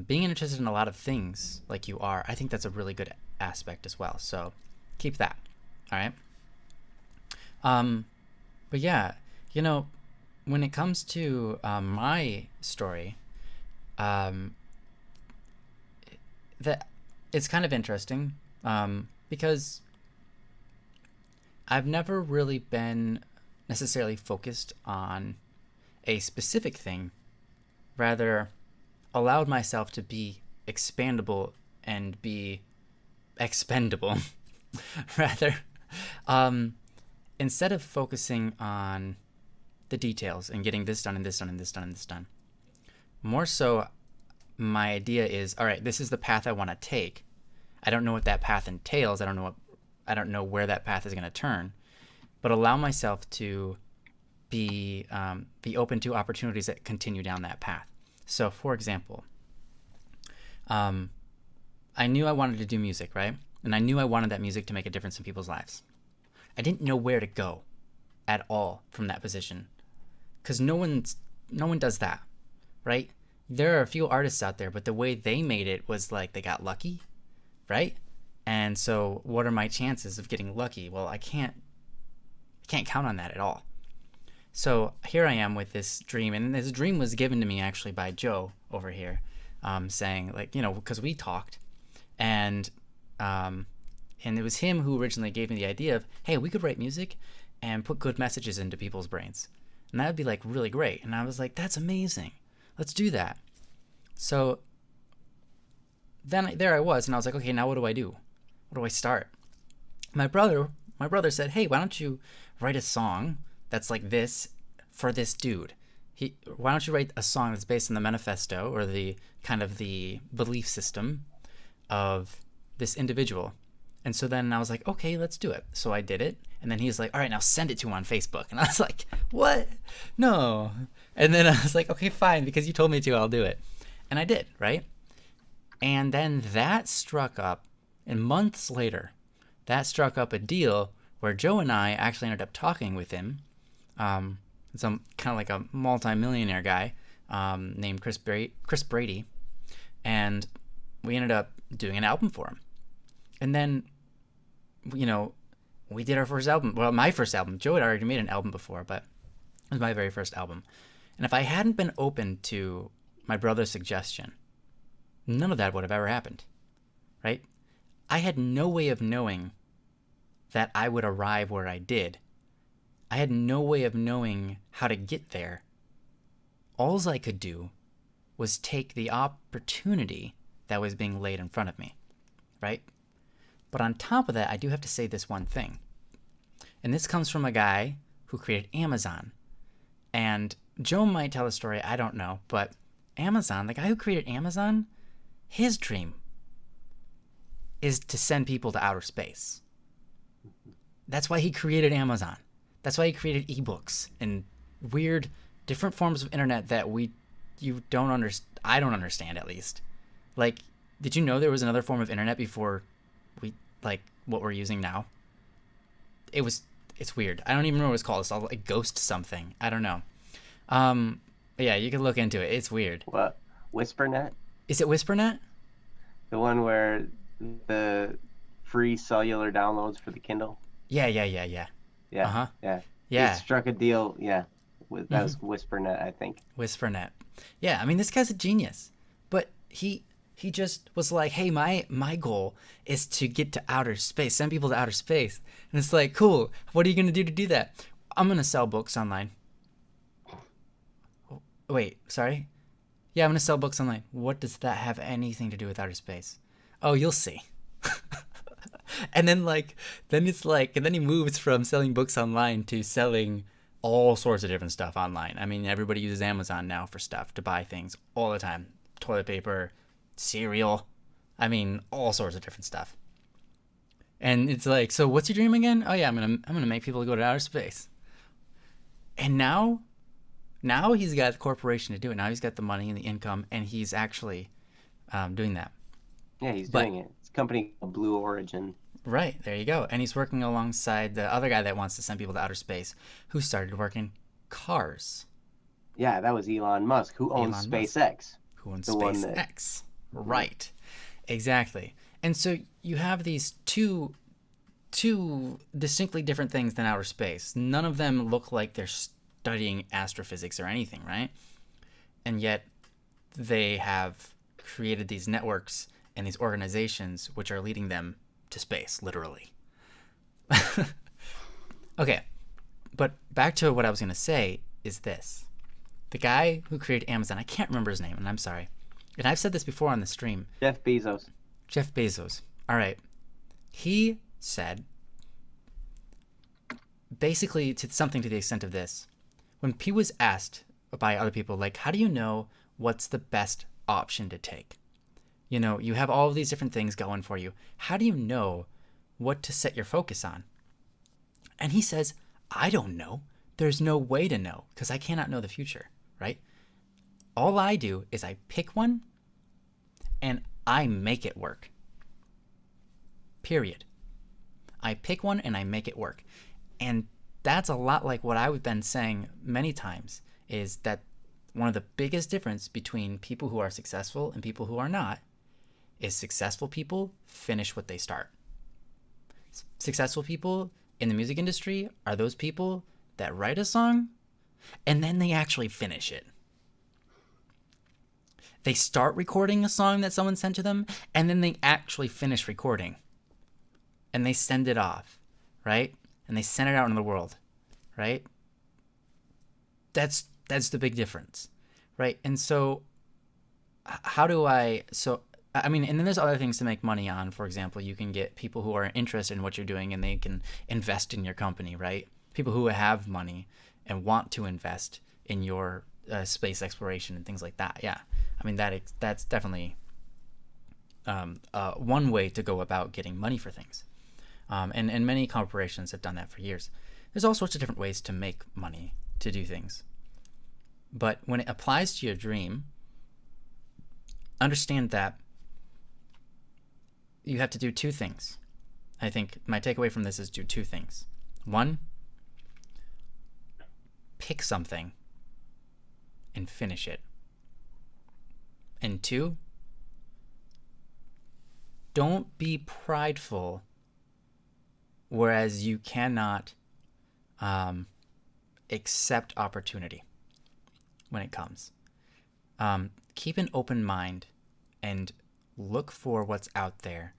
being interested in a lot of things like you are, I think that's a really good aspect as well. So keep that. All right. But yeah, when it comes to my story, that it's kind of interesting, because I've never really been necessarily focused on a specific thing, rather allowed myself to be expandable and be expendable. Rather, instead of focusing on the details and getting this done and this done and this done and this done, more so my idea is, all right, this is the path I want to take. I don't know what that path entails. I don't know where that path is going to turn, but allow myself to be open to opportunities that continue down that path. So, for example, I knew I wanted to do music, right? And I knew I wanted that music to make a difference in people's lives. I didn't know where to go at all from that position, because no one does that, right? There are a few artists out there, but the way they made it was like they got lucky, right? And so what are my chances of getting lucky? Well, I can't count on that at all. So here I am with this dream, and this dream was given to me actually by Joe over here, saying, like, because we talked, and it was him who originally gave me the idea of, hey, we could write music and put good messages into people's brains, and that would be like really great. And I was like, that's amazing, let's do that. So then there I was, and I was like, okay, now what do I do? Where do I start? My brother said, hey, why don't you write a song that's like this for this dude? Why don't you write a song that's based on the manifesto, or the kind of the belief system of this individual? And so then I was like, okay, let's do it. So I did it. And then he's like, all right, now send it to him on Facebook. And I was like, what? No. And then I was like, okay, fine, because you told me to, I'll do it. And I did, right? And then that struck up, and months later, that struck up a deal where Joe and I actually ended up talking with him. Some kind of like a multi-millionaire guy named Chris Brady. And we ended up doing an album for him. And then, we did our first album. Well, my first album. Joe had already made an album before, but it was my very first album. And if I hadn't been open to my brother's suggestion, none of that would have ever happened, right? I had no way of knowing that I would arrive where I did. I had no way of knowing how to get there. All I could do was take the opportunity that was being laid in front of me, right? But on top of that, I do have to say this one thing. And this comes from a guy who created Amazon. And Joe might tell a story, I don't know, but Amazon, the guy who created Amazon, his dream is to send people to outer space. That's why he created Amazon. That's why he created ebooks and weird, different forms of internet that I don't understand, at least. Like, did you know there was another form of internet before what we're using now? It's weird. I don't even know what it's called. It's all like Ghost something. I don't know. Yeah, you can look into it. It's weird. What? WhisperNet? Is it WhisperNet? The one where the free cellular downloads for the Kindle. Yeah. Yeah, Uh-huh. yeah. He Yeah. struck a deal. Yeah, that Mm-hmm. was WhisperNet, I think. WhisperNet. Yeah, I mean this guy's a genius. But he just was like, "Hey, my goal is to get to outer space, send people to outer space." And it's like, "Cool. What are you going to do to do that?" "I'm going to sell books online." Wait, sorry? "Yeah, I'm going to sell books online." "What does that have anything to do with outer space?" "Oh, you'll see." And then and then he moves from selling books online to selling all sorts of different stuff online. I mean, everybody uses Amazon now for stuff to buy things all the time. Toilet paper, cereal. I mean, all sorts of different stuff. And it's like, so what's your dream again? "Oh yeah, I'm gonna make people go to outer space." And now he's got the corporation to do it. Now he's got the money and the income, and he's actually doing that. Yeah, he's But doing it. It's a company called Blue Origin. right, there you go. And he's working alongside the other guy that wants to send people to outer space, who started working cars. Yeah, that was Elon Musk, who owns Elon Musk, SpaceX. who owns The one that. SpaceX. Right. Exactly. And so you have these two distinctly different things than outer space. None of them look like they're studying astrophysics or anything, right? And yet they have created these networks and these organizations which are leading them to space, literally. Okay, but back to what I was going to say is this. The guy who created Amazon, I can't remember his name, and I'm sorry. And I've said this before on the stream. Jeff Bezos. Jeff Bezos. All right. He said basically to something to the extent of this. When he was asked by other people, like, how do you know what's the best option to take? You know, you have all of these different things going for you. How do you know what to set your focus on? And he says, I don't know. There's no way to know because I cannot know the future, right? All I do is I pick one and I make it work. Period. I pick one and I make it work. And that's a lot like what I've been saying many times, is that one of the biggest difference between people who are successful and people who are not is successful people finish what they start. Successful people in the music industry are those people that write a song and then they actually finish it. They start recording a song that someone sent to them and then they actually finish recording. And they send it off, right? And they send it out in the world, right? That's the big difference, right? And so how do I and then there's other things to make money on. For example, you can get people who are interested in what you're doing and they can invest in your company, right? People who have money and want to invest in your space exploration and things like that. Yeah, I mean that's definitely one way to go about getting money for things. And many corporations have done that for years. There's all sorts of different ways to make money, to do things. But when it applies to your dream, understand that you have to do two things. I think my takeaway from this is do two things. One, pick something and finish it. And two, don't be prideful whereas you cannot accept opportunity when it comes. Keep an open mind and look for what's out there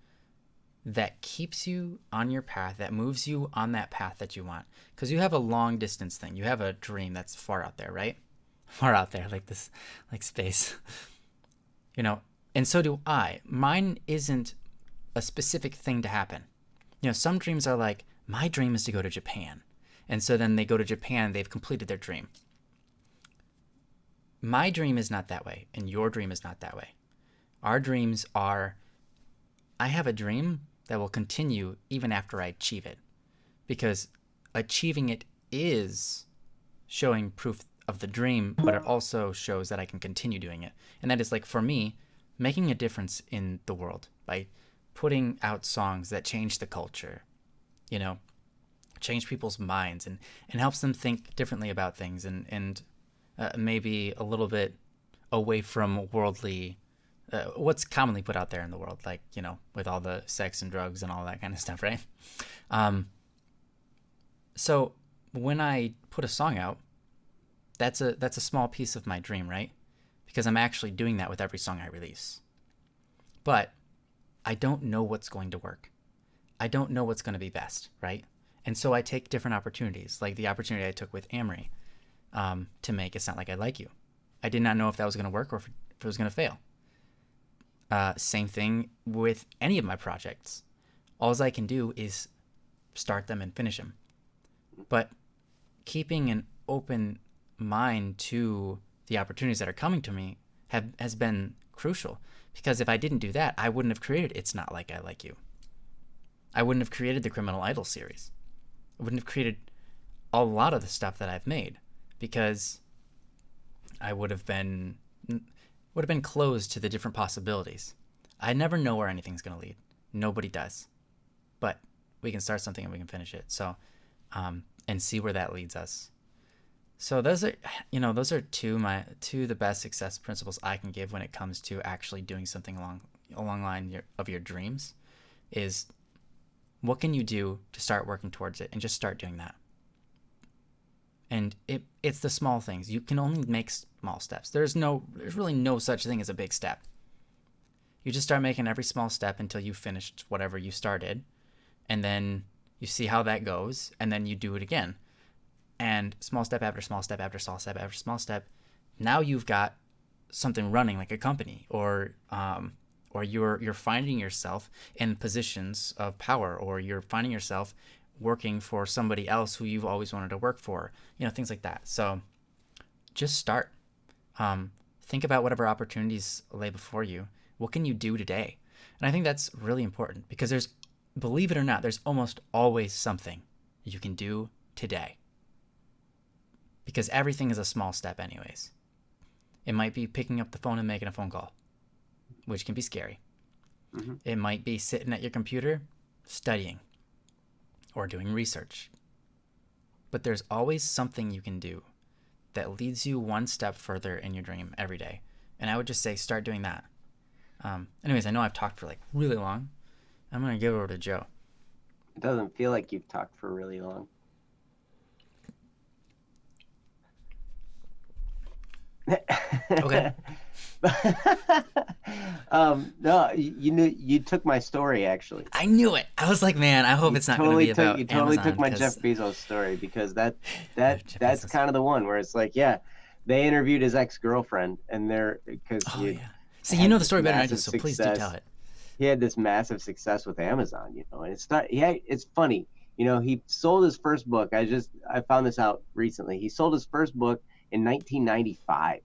that keeps you on your path, that moves you on that path that you want. Because you have a long distance thing. You have a dream that's far out there, right? Far out there, like space. You know, and so do I. Mine isn't a specific thing to happen. You know, some dreams are like, my dream is to go to Japan. And so then they go to Japan, they've completed their dream. My dream is not that way, and your dream is not that way. Our dreams are, I have a dream that will continue even after I achieve it. Because achieving it is showing proof of the dream, but it also shows that I can continue doing it. And that is, like, for me, making a difference in the world by putting out songs that change the culture, you know, change people's minds and helps them think differently about things and maybe a little bit away from worldly what's commonly put out there in the world, like, you know, with all the sex and drugs and all that kind of stuff, right? So when I put a song out, that's a small piece of my dream, right? Because I'm actually doing that with every song I release. But I don't know what's going to work. I don't know what's going to be best, right? And so I take different opportunities, like the opportunity I took with Amory, to make It's Not Like I Like You. I did not know if that was going to work or if it was going to fail. Same thing with any of my projects. All I can do is start them and finish them. But keeping an open mind to the opportunities that are coming to me has been crucial. Because if I didn't do that, I wouldn't have created It's Not Like I Like You. I wouldn't have created the Criminal Idol series. I wouldn't have created a lot of the stuff that I've made, because I would have been closed to the different possibilities. I never know where anything's going to lead. Nobody does. But we can start something and we can finish it. So, and see where that leads us. So those are two of the best success principles I can give when it comes to actually doing something along the line of your dreams. Is what can you do to start working towards it, and just start doing that. And it's the small things. You can only make small steps. There's really no such thing as a big step. You just start making every small step until you finished whatever you started, and then you see how that goes, and then you do it again. And small step after small step after small step after small step, now you've got something running, like a company, or you're finding yourself in positions of power, or you're finding yourself working for somebody else who you've always wanted to work for, things like that. So just start. Think about whatever opportunities lay before you. What can you do today? And I think that's really important, because believe it or not, there's almost always something you can do today. Because everything is a small step anyways. It might be picking up the phone and making a phone call, which can be scary. Mm-hmm. It might be sitting at your computer studying or doing research. But there's always something you can do that leads you one step further in your dream every day. And I would just say start doing that. Anyways, I know I've talked for really long. I'm going to give it over to Joe. It doesn't feel like you've talked for really long. Okay. No, you took my story, actually. I knew it. I was like, man, I hope it's not going to be about Amazon. You totally took my Jeff Bezos story, because that's kind of the one where it's like, yeah, they interviewed his ex-girlfriend, and so you know the story better than I do, so please do tell it. He had this massive success with Amazon, and it's funny. He sold his first book. I found this out recently. He sold his first book in 1995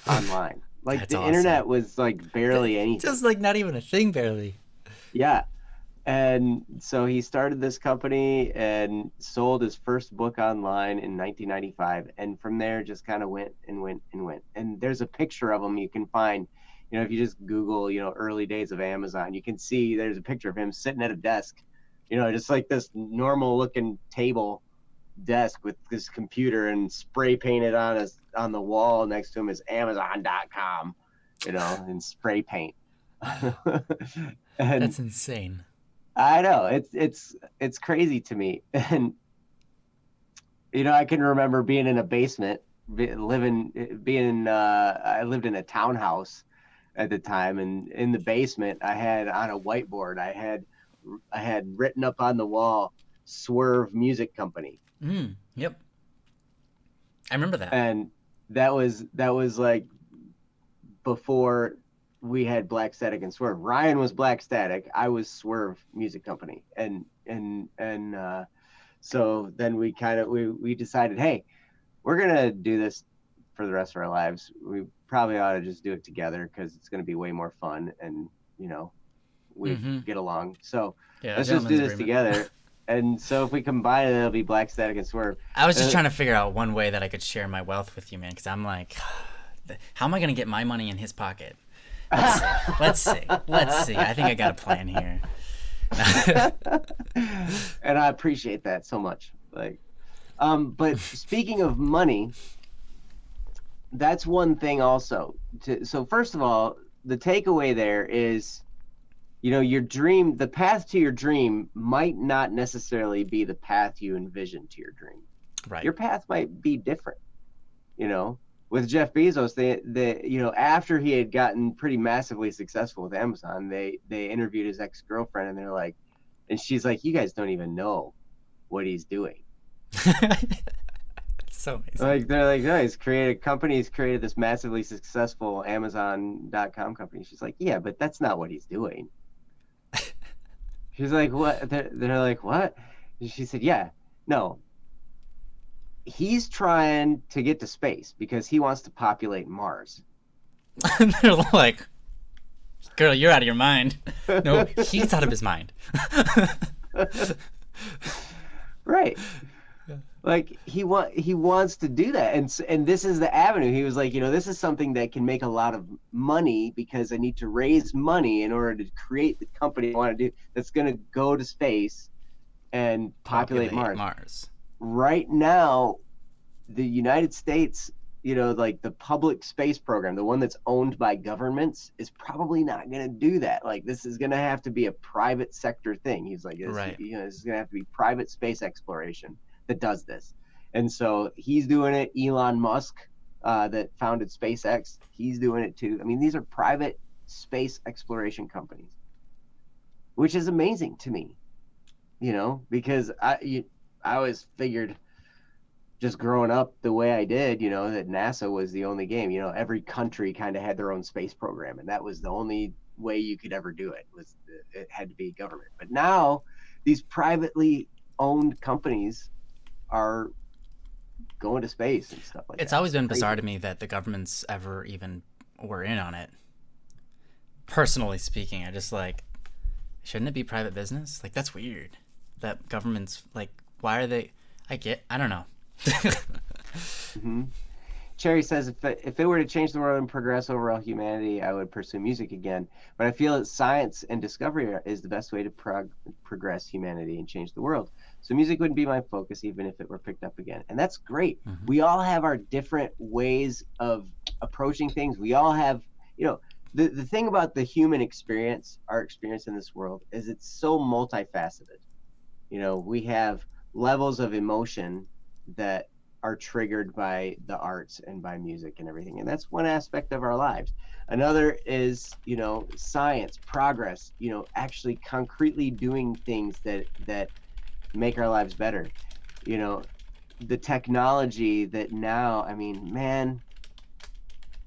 online. Like, the internet was barely anything. Just not even a thing, barely. Yeah. And so he started this company and sold his first book online in 1995. And from there, just kind of went and went and went. And there's a picture of him you can find, if you just Google, early days of Amazon, you can see there's a picture of him sitting at a desk, just like this normal looking table desk with this computer, and spray painted on the wall next to him is Amazon.com, in spray paint. That's insane. I know, it's crazy to me. And I can remember being in a basement, I lived in a townhouse at the time, and in the basement I had on a whiteboard, I had written up on the wall, Swerve Music Company. Yep. I remember that. And that was before we had Black Static and Swerve. Ryan was Black Static. I was Swerve Music Company. And so then we decided, hey, we're going to do this for the rest of our lives. We probably ought to just do it together, because it's going to be way more fun, and, we get along. So let's just do this together. And so if we combine it, it'll be Black Static and Swerve. I was just trying to figure out one way that I could share my wealth with you, man, because I'm like, how am I going to get my money in his pocket? Let's see. I think I got a plan here. And I appreciate that so much. But speaking of money, that's one thing also. So first of all, the takeaway there is, your dream, the path to your dream might not necessarily be the path you envision to your dream. Right. Your path might be different. With Jeff Bezos, after he had gotten pretty massively successful with Amazon, they interviewed his ex-girlfriend, and they're like, and she's like, you guys don't even know what he's doing. So amazing. Like, they're like, no, he's created this massively successful Amazon.com company. She's like, yeah, but that's not what he's doing. She's like, what? They're like, what? And she said, yeah, no. He's trying to get to space because he wants to populate Mars. And they're like, girl, you're out of your mind. No, he's out of his mind. Right. Yeah. Like, he wants to do that, and this is the avenue. He was like, this is something that can make a lot of money because I need to raise money in order to create the company I want to do that's going to go to space and populate Mars. Right now, the United States, like the public space program, the one that's owned by governments, is probably not going to do that. Like, this is going to have to be a private sector thing. He's like, right. This is going to have to be private space exploration that does this. And so he's doing it. Elon Musk, that founded SpaceX, he's doing it too. I mean, these are private space exploration companies, which is amazing to me, because I always figured, just growing up the way I did, that NASA was the only game. Every country kind of had their own space program, and that was the only way you could ever do it. It had to be government. But now these privately owned companies are going to space and stuff like that. It's always been bizarre to me that the governments ever even were in on it. Personally speaking, I just like, shouldn't it be private business? Like, that's weird. That governments, like, why are they? I don't know. Mm-hmm. Cherry says, if it were to change the world and progress overall humanity, I would pursue music again. But I feel that science and discovery is the best way to progress humanity and change the world. So music wouldn't be my focus, even if it were picked up again. And that's great. Mm-hmm. We all have our different ways of approaching things. We all have, the thing about the human experience, our experience in this world, is it's so multifaceted. We have levels of emotion that are triggered by the arts and by music and everything. And that's one aspect of our lives. Another is, science, progress, actually concretely doing things that make our lives better. The technology that now, I mean, man,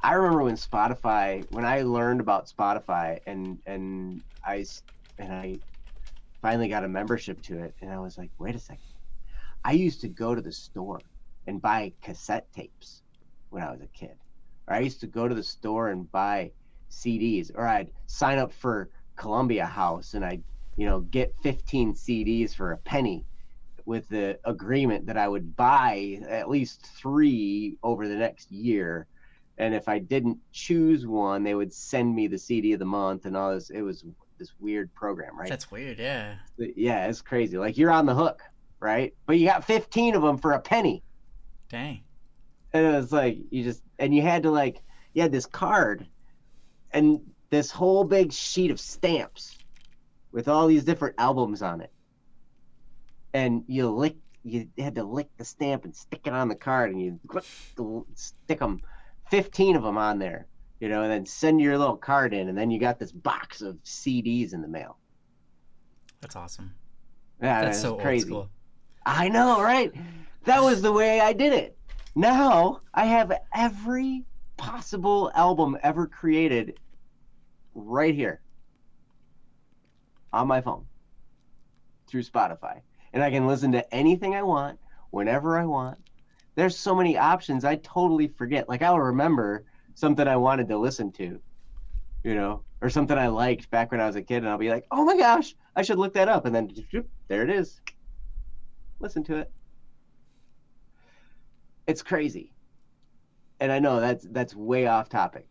I remember when I learned about Spotify and I finally got a membership to it, and I was like, wait a second. I used to go to the store and buy cassette tapes when I was a kid. Or I used to go to the store and buy CDs, or I'd sign up for Columbia House and I'd, get 15 CDs for a penny with the agreement that I would buy at least 3 over the next year. And if I didn't choose one, they would send me the CD of the month and all this. It was this weird program, right? That's weird, yeah. Yeah, it's crazy. Like, you're on the hook, right? But you got 15 of them for a penny. Dang. And it was like, you had to, you had this card and this whole big sheet of stamps with all these different albums on it. And you had to lick the stamp and stick it on the card, and you stick them, 15 of them on there, and then send your little card in, and then you got this box of CDs in the mail. That's awesome. Yeah, that's so crazy. Old school. I know, right? That was the way I did it. Now I have every possible album ever created right here on my phone through Spotify. And I can listen to anything I want, whenever I want. There's so many options, I totally forget. Like, I'll remember something I wanted to listen to, or something I liked back when I was a kid, and I'll be like, oh my gosh, I should look that up. And then there it is. Listen to it. It's crazy. And I know that's way off topic.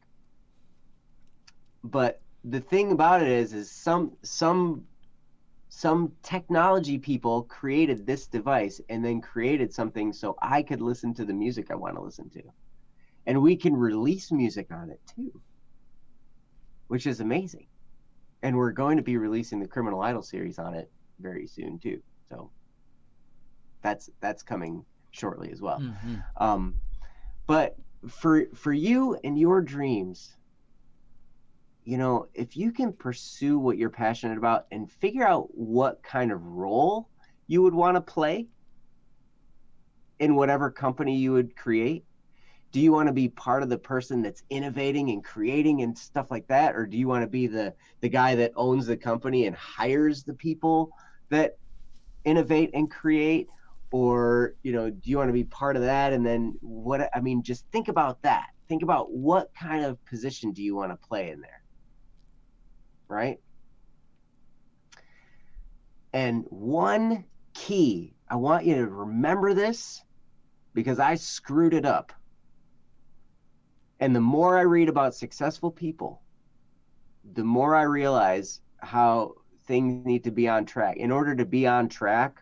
But the thing about it is some technology people created this device and then created something so I could listen to the music I want to listen to. And we can release music on it too, which is amazing. And we're going to be releasing the Criminal Idol series on it very soon too. So that's coming shortly as well. Mm-hmm. But for you and your dreams, you know, if you can pursue what you're passionate about and figure out what kind of role you would want to play in whatever company you would create. Do you want to be part of the person that's innovating and creating and stuff like that? Or do you want to be the guy that owns the company and hires the people that innovate and create? Or, you know, do you want to be part of that? And then what, I mean, just think about that. Think about what kind of position do you want to play in there? Right? And one key, I want you to remember this because I screwed it up. And the more I read about successful people, the more I realize how things need to be on track. In order to be on track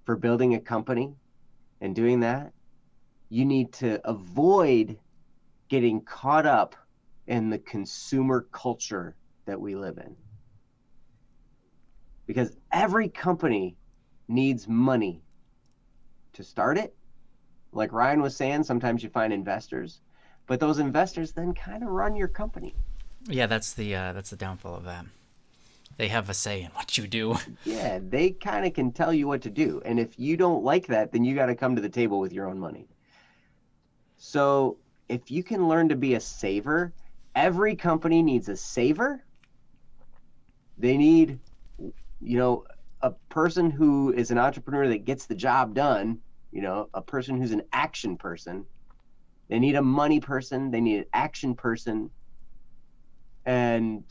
for building a company and doing that, you need to avoid getting caught up in the consumer culture that we live in. Because every company needs money to start it. Like Ryan was saying, sometimes you find investors, but those investors then kind of run your company. Yeah, that's the downfall of that. They have a say in what you do. Yeah, they kind of can tell you what to do. And if you don't like that, then you got to come to the table with your own money. So if you can learn to be a saver, every company needs a saver. They need, you know, a person who is an entrepreneur that gets the job done, you know, a person who's an action person. They need a money person. They need an action person. And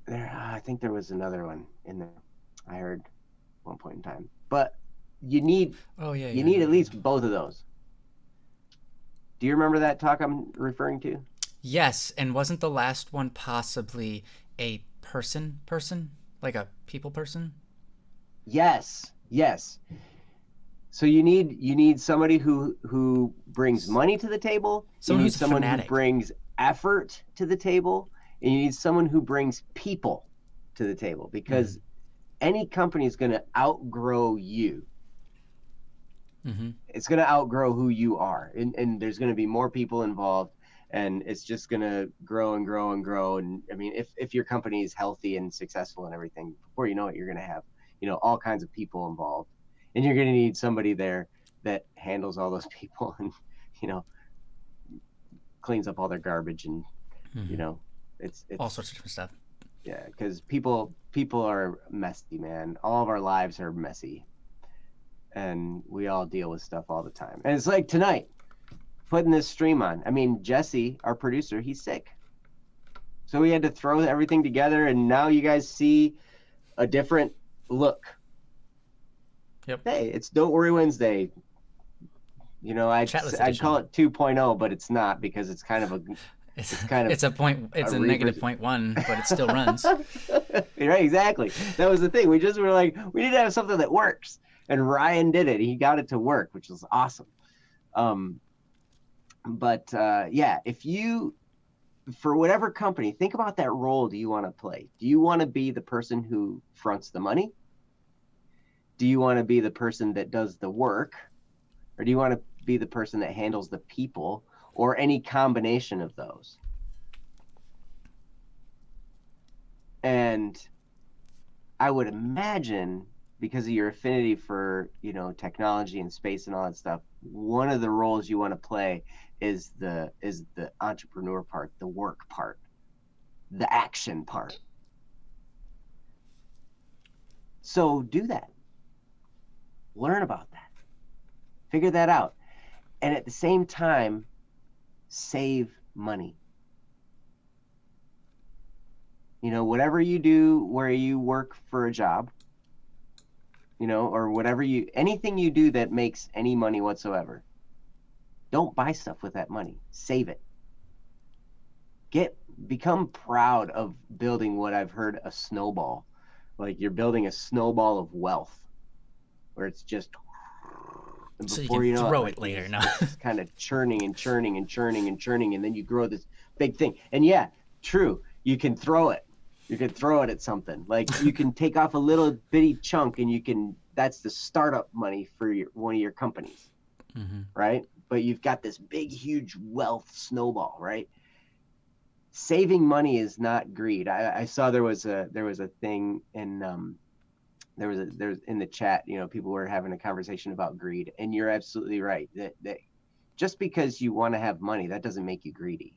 there, I think there was another one in there. I heard one point in time. But you need you need at least both of those. Do you remember that talk I'm referring to? Yes, and wasn't the last one possibly a person, like a people person? Yes. So you need somebody who brings money to the table. Someone you need who's someone fanatic. who brings effort to the table, and you need someone who brings people to the table, because any company is going to outgrow you. Mm-hmm. It's going to outgrow who you are, and there's going to be more people involved, and it's just going to grow and grow and grow. And I mean, if your company is healthy and successful and everything, before you know it, you're going to have, you know, all kinds of people involved, and you're going to need somebody there that handles all those people and, you know, cleans up all their garbage, and you know, it's all sorts of different stuff. Yeah, because people are messy, man. All of our lives are messy, and we all deal with stuff all the time. And it's like tonight, putting this stream on. I mean, Jesse, our producer, he's sick, so we had to throw everything together, and now you guys see a different look. Yep. Hey, it's Don't Worry Wednesday. You know, I'd call it 2.0, but it's not, because it's kind of a it's a negative 0.1, but it still runs. Right, exactly. That was the thing. We were like, we need to have something that works, and Ryan did it. He got it to work, which was awesome. Yeah, if you, for whatever company, think about that role. Do you want to play? Do you want to be the person who fronts the money? Do you want to be the person that does the work? Or do you want to be the person that handles the people, or any combination of those? And I would imagine, because of your affinity for, you know, technology and space and all that stuff, one of the roles you want to play is the entrepreneur part, the work part, the action part. So do that. Learn about that. Figure that out. And at the same time, save money. You know, whatever you do where you work for a job, you know, or anything you do that makes any money whatsoever, don't buy stuff with that money. Save it. Become proud of building what I've heard a snowball. Like you're building a snowball of wealth, where it's just And So you before can you know throw it, it later. No. it's just kind of churning and churning and churning and churning, and then you grow this big thing. And yeah, true, you can throw it. You can throw it at something. Like you can take off a little bitty chunk, and that's the startup money for one of your companies, right? But you've got this big, huge wealth snowball, right? Saving money is not greed. I saw there was a thing in there's in the chat, people were having a conversation about greed, and you're absolutely right that just because you want to have money, that doesn't make you greedy.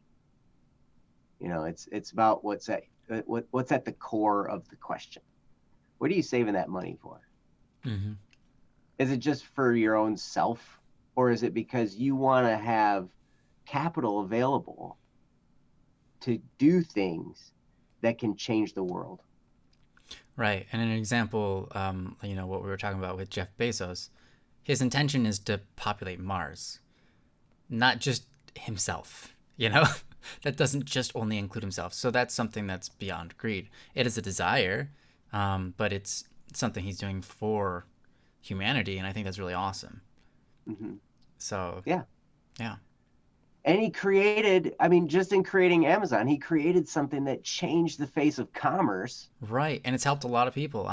It's about what's at the core of the question. What are you saving that money for? Is it just for your own self, or is it because you want to have capital available to do things that can change the world? Right. And an example, what we were talking about with Jeff Bezos, his intention is to populate Mars, not just himself, that doesn't just only include himself. So that's something that's beyond greed. It is a desire, but it's something he's doing for humanity. And I think that's really awesome. So, yeah. And he created, just in creating Amazon, he created something that changed the face of commerce. Right. And it's helped a lot of people.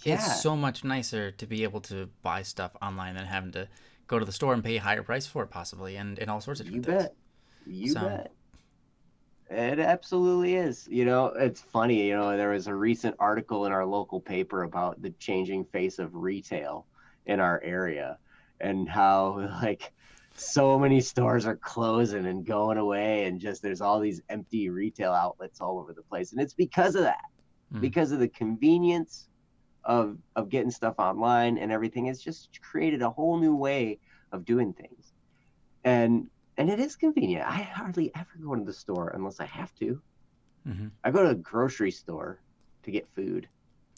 It's so much nicer to be able to buy stuff online than having to go to the store and pay a higher price for it, possibly, and all sorts of different things. You bet. It absolutely is. It's funny, there was a recent article in our local paper about the changing face of retail in our area, and how so many stores are closing and going away, and just there's all these empty retail outlets all over the place. And it's because of that, because of the convenience of getting stuff online and everything. It's just created a whole new way of doing things. And it is convenient. I hardly ever go to the store unless I have to. I go to a grocery store to get food.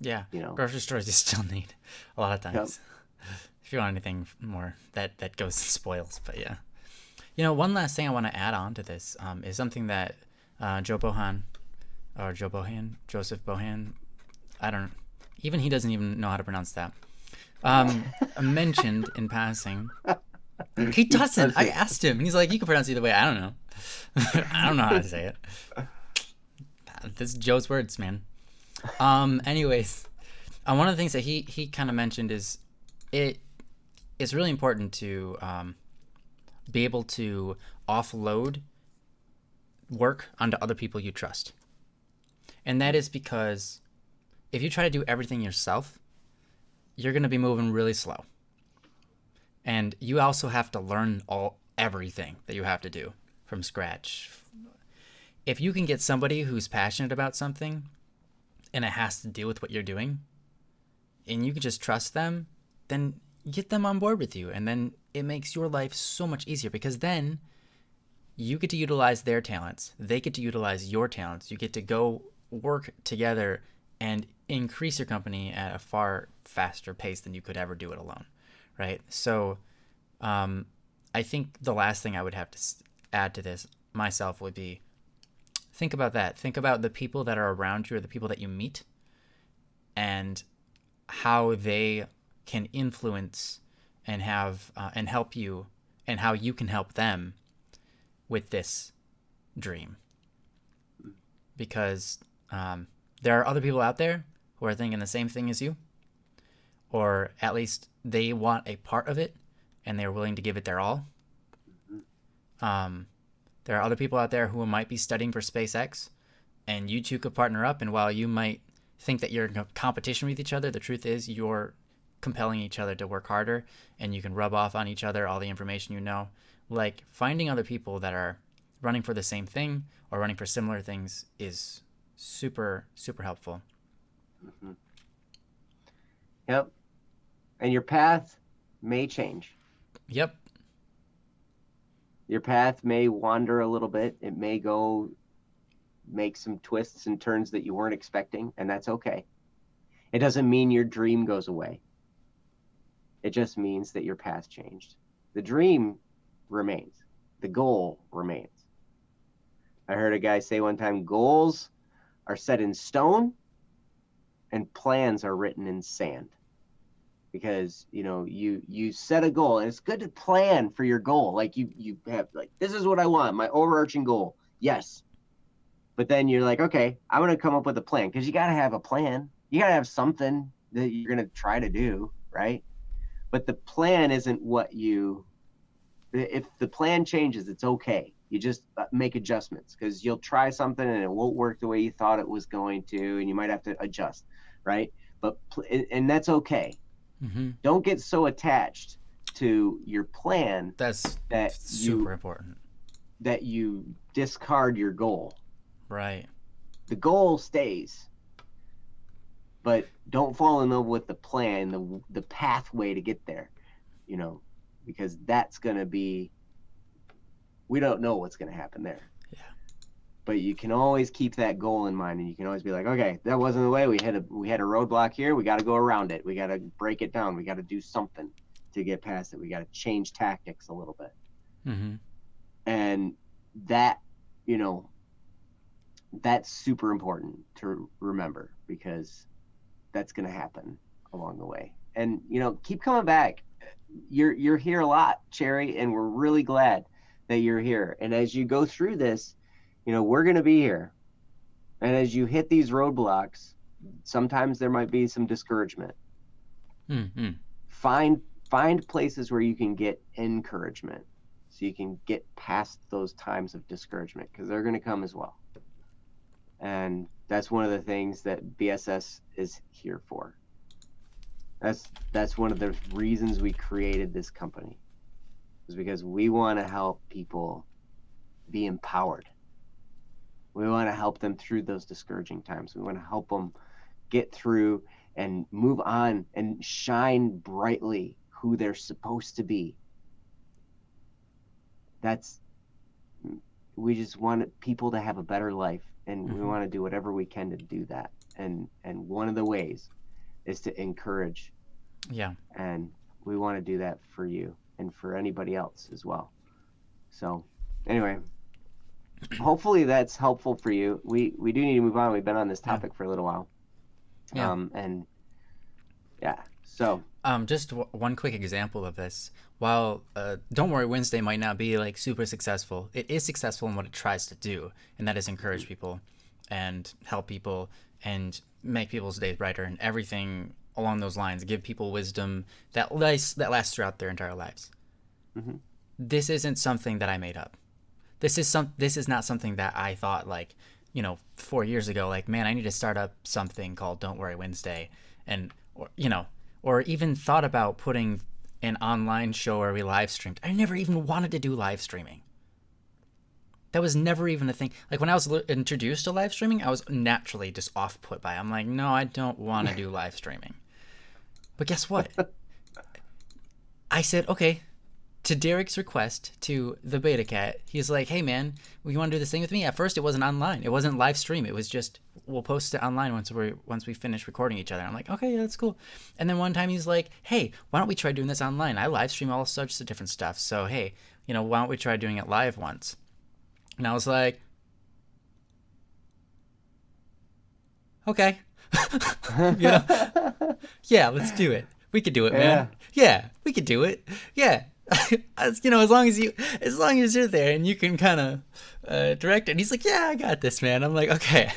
Yeah, grocery stores you still need a lot of times. If you want anything more, that goes to spoils. But yeah. One last thing I want to add on to this is something that Joseph Bohan, even he doesn't even know how to pronounce that, mentioned in passing. He doesn't. I asked him, and he's like, "You can pronounce it either way." I don't know. I don't know how to say it. This is Joe's words, man. Anyways, one of the things that he kind of mentioned is it's really important to be able to offload work onto other people you trust, and that is because if you try to do everything yourself, you're going to be moving really slow. And you also have to learn everything that you have to do from scratch. If you can get somebody who's passionate about something and it has to do with what you're doing, and you can just trust them, then get them on board with you. And then it makes your life so much easier, because then you get to utilize their talents. They get to utilize your talents. You get to go work together and increase your company at a far faster pace than you could ever do it alone. Right. So I think the last thing I would have to add to this myself would be, think about that. Think about the people that are around you, or the people that you meet, and how they can influence and have and help you, and how you can help them with this dream. Because there are other people out there who are thinking the same thing as you, or at least they want a part of it and they're willing to give it their all. There are other people out there who might be studying for SpaceX, and you two could partner up, and while you might think that you're in competition with each other, the truth is you're compelling each other to work harder, and you can rub off on each other all the information you know. Like, finding other people that are running for the same thing or running for similar things is super, super helpful. Yep. And your path may change. Yep. Your path may wander a little bit. It may make some twists and turns that you weren't expecting, and that's okay. It doesn't mean your dream goes away. It just means that your path changed. The dream remains. The goal remains. I heard a guy say one time, goals are set in stone and plans are written in sand. because you set a goal, and it's good to plan for your goal. Like you have like, this is what I want, my overarching goal. Yes. But then you're like, okay, I'm going to come up with a plan, because you got to have a plan. You got to have something that you're going to try to do, right? But the plan isn't what if the plan changes, it's okay. You just make adjustments, because you'll try something and it won't work the way you thought it was going to, and you might have to adjust, right? And that's okay. Mm-hmm. Don't get so attached to your plan That's super important. That you discard your goal. Right. The goal stays, but don't fall in love with the plan, the pathway to get there, because that's going to be, we don't know what's going to happen there. Yeah. But you can always keep that goal in mind, and you can always be like, okay, that wasn't the way. We had a roadblock here. We got to go around it. We got to break it down. We got to do something to get past it. We got to change tactics a little bit. Mm-hmm. And that, that's super important to remember, because that's going to happen along the way. And, keep coming back. You're here a lot, Cherry, and we're really glad that you're here. And as you go through this, we're going to be here. And as you hit these roadblocks, sometimes there might be some discouragement. Mm-hmm. Find places where you can get encouragement, so you can get past those times of discouragement, because they're going to come as well. And that's one of the things that BSS is here for. That's one of the reasons we created this company, is because we want to help people be empowered. We want to help them through those discouraging times. We want to help them get through and move on and shine brightly who they're supposed to be. We just want people to have a better life, and we want to do whatever we can to do that. And one of the ways is to encourage. Yeah. And we want to do that for you and for anybody else as well. So anyway, hopefully that's helpful for you. We do need to move on. We've been on this topic for a little while. Yeah. And yeah, so just one quick example of this. While Don't Worry Wednesday might not be like super successful, it is successful in what it tries to do, and that is encourage people and help people and make people's days brighter and everything along those lines. Give people wisdom that lasts throughout their entire lives. Mm-hmm. This isn't something that I made up. This is not something that I thought 4 years ago, like, man, I need to start up something called Don't Worry Wednesday, or even thought about putting an online show where we live streamed. I never even wanted to do live streaming. That was never even a thing. Like, when I was introduced to live streaming, I was naturally just off put by it. I'm like, no, I don't want to do live streaming. But guess what? I said, okay, to Derek's request, to the Beta Cat, he's like, hey man, you want to do this thing with me? At first it wasn't online. It wasn't live stream. It was just, we'll post it online once we finish recording each other. I'm like, okay, yeah, that's cool. And then one time he's like, hey, why don't we try doing this online? I live stream all sorts of different stuff. So hey, why don't we try doing it live once? And I was like, okay. Yeah, let's do it. We could do it, man. Yeah, we could do it. Yeah. As long as you're there and you can kind of direct it. And he's like, yeah, I got this, man. I'm like, okay,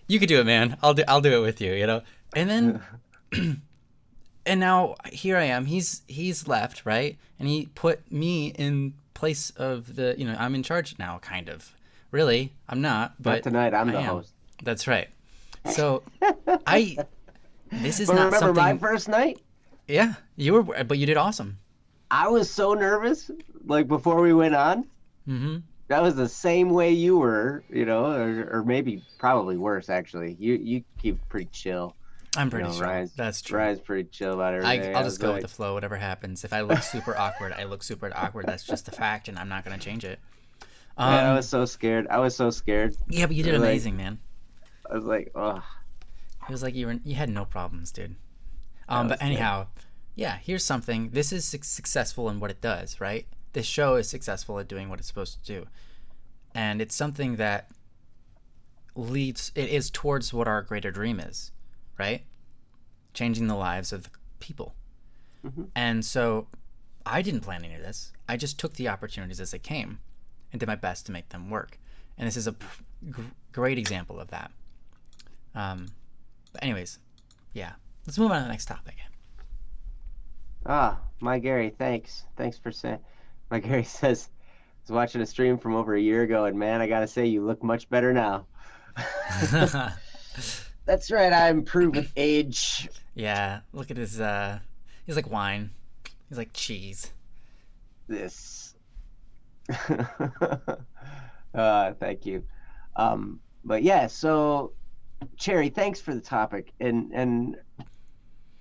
you could do it, man. I'll do it with you, And then, and now here I am. He's left, right? And he put me in place of the, I'm in charge now, kind of. Really, I'm not. But not tonight. I'm the host. That's right. So this is but not remember something. My first night? Yeah, but you did awesome. I was so nervous, like, before we went on. Mm-hmm. That was the same way you were, or maybe probably worse, actually. You keep pretty chill. I'm pretty chill. That's true. Ryan's pretty chill about everything. I'll just go with the flow, whatever happens. If I look super awkward, I look super awkward. That's just a fact, and I'm not going to change it. Man, I was so scared. Yeah, but you did amazing, man. I was like, oh. It was like you had no problems, dude. But anyhow, yeah, here's something. This is successful in what it does, right? This show is successful at doing what it's supposed to do. And it's something that it is towards what our greater dream is, right? Changing the lives of people. Mm-hmm. And so I didn't plan any of this. I just took the opportunities as they came and did my best to make them work. And this is a great example of that. But anyways, yeah. Let's move on to the next topic. My Gary, thanks. Thanks for saying. My Gary says, I was watching a stream from over a year ago, and man, I gotta say, you look much better now. That's right, I improve with age. Yeah, look at his, he's like wine. He's like cheese. This. Thank you. But yeah, so Cherry, thanks for the topic, and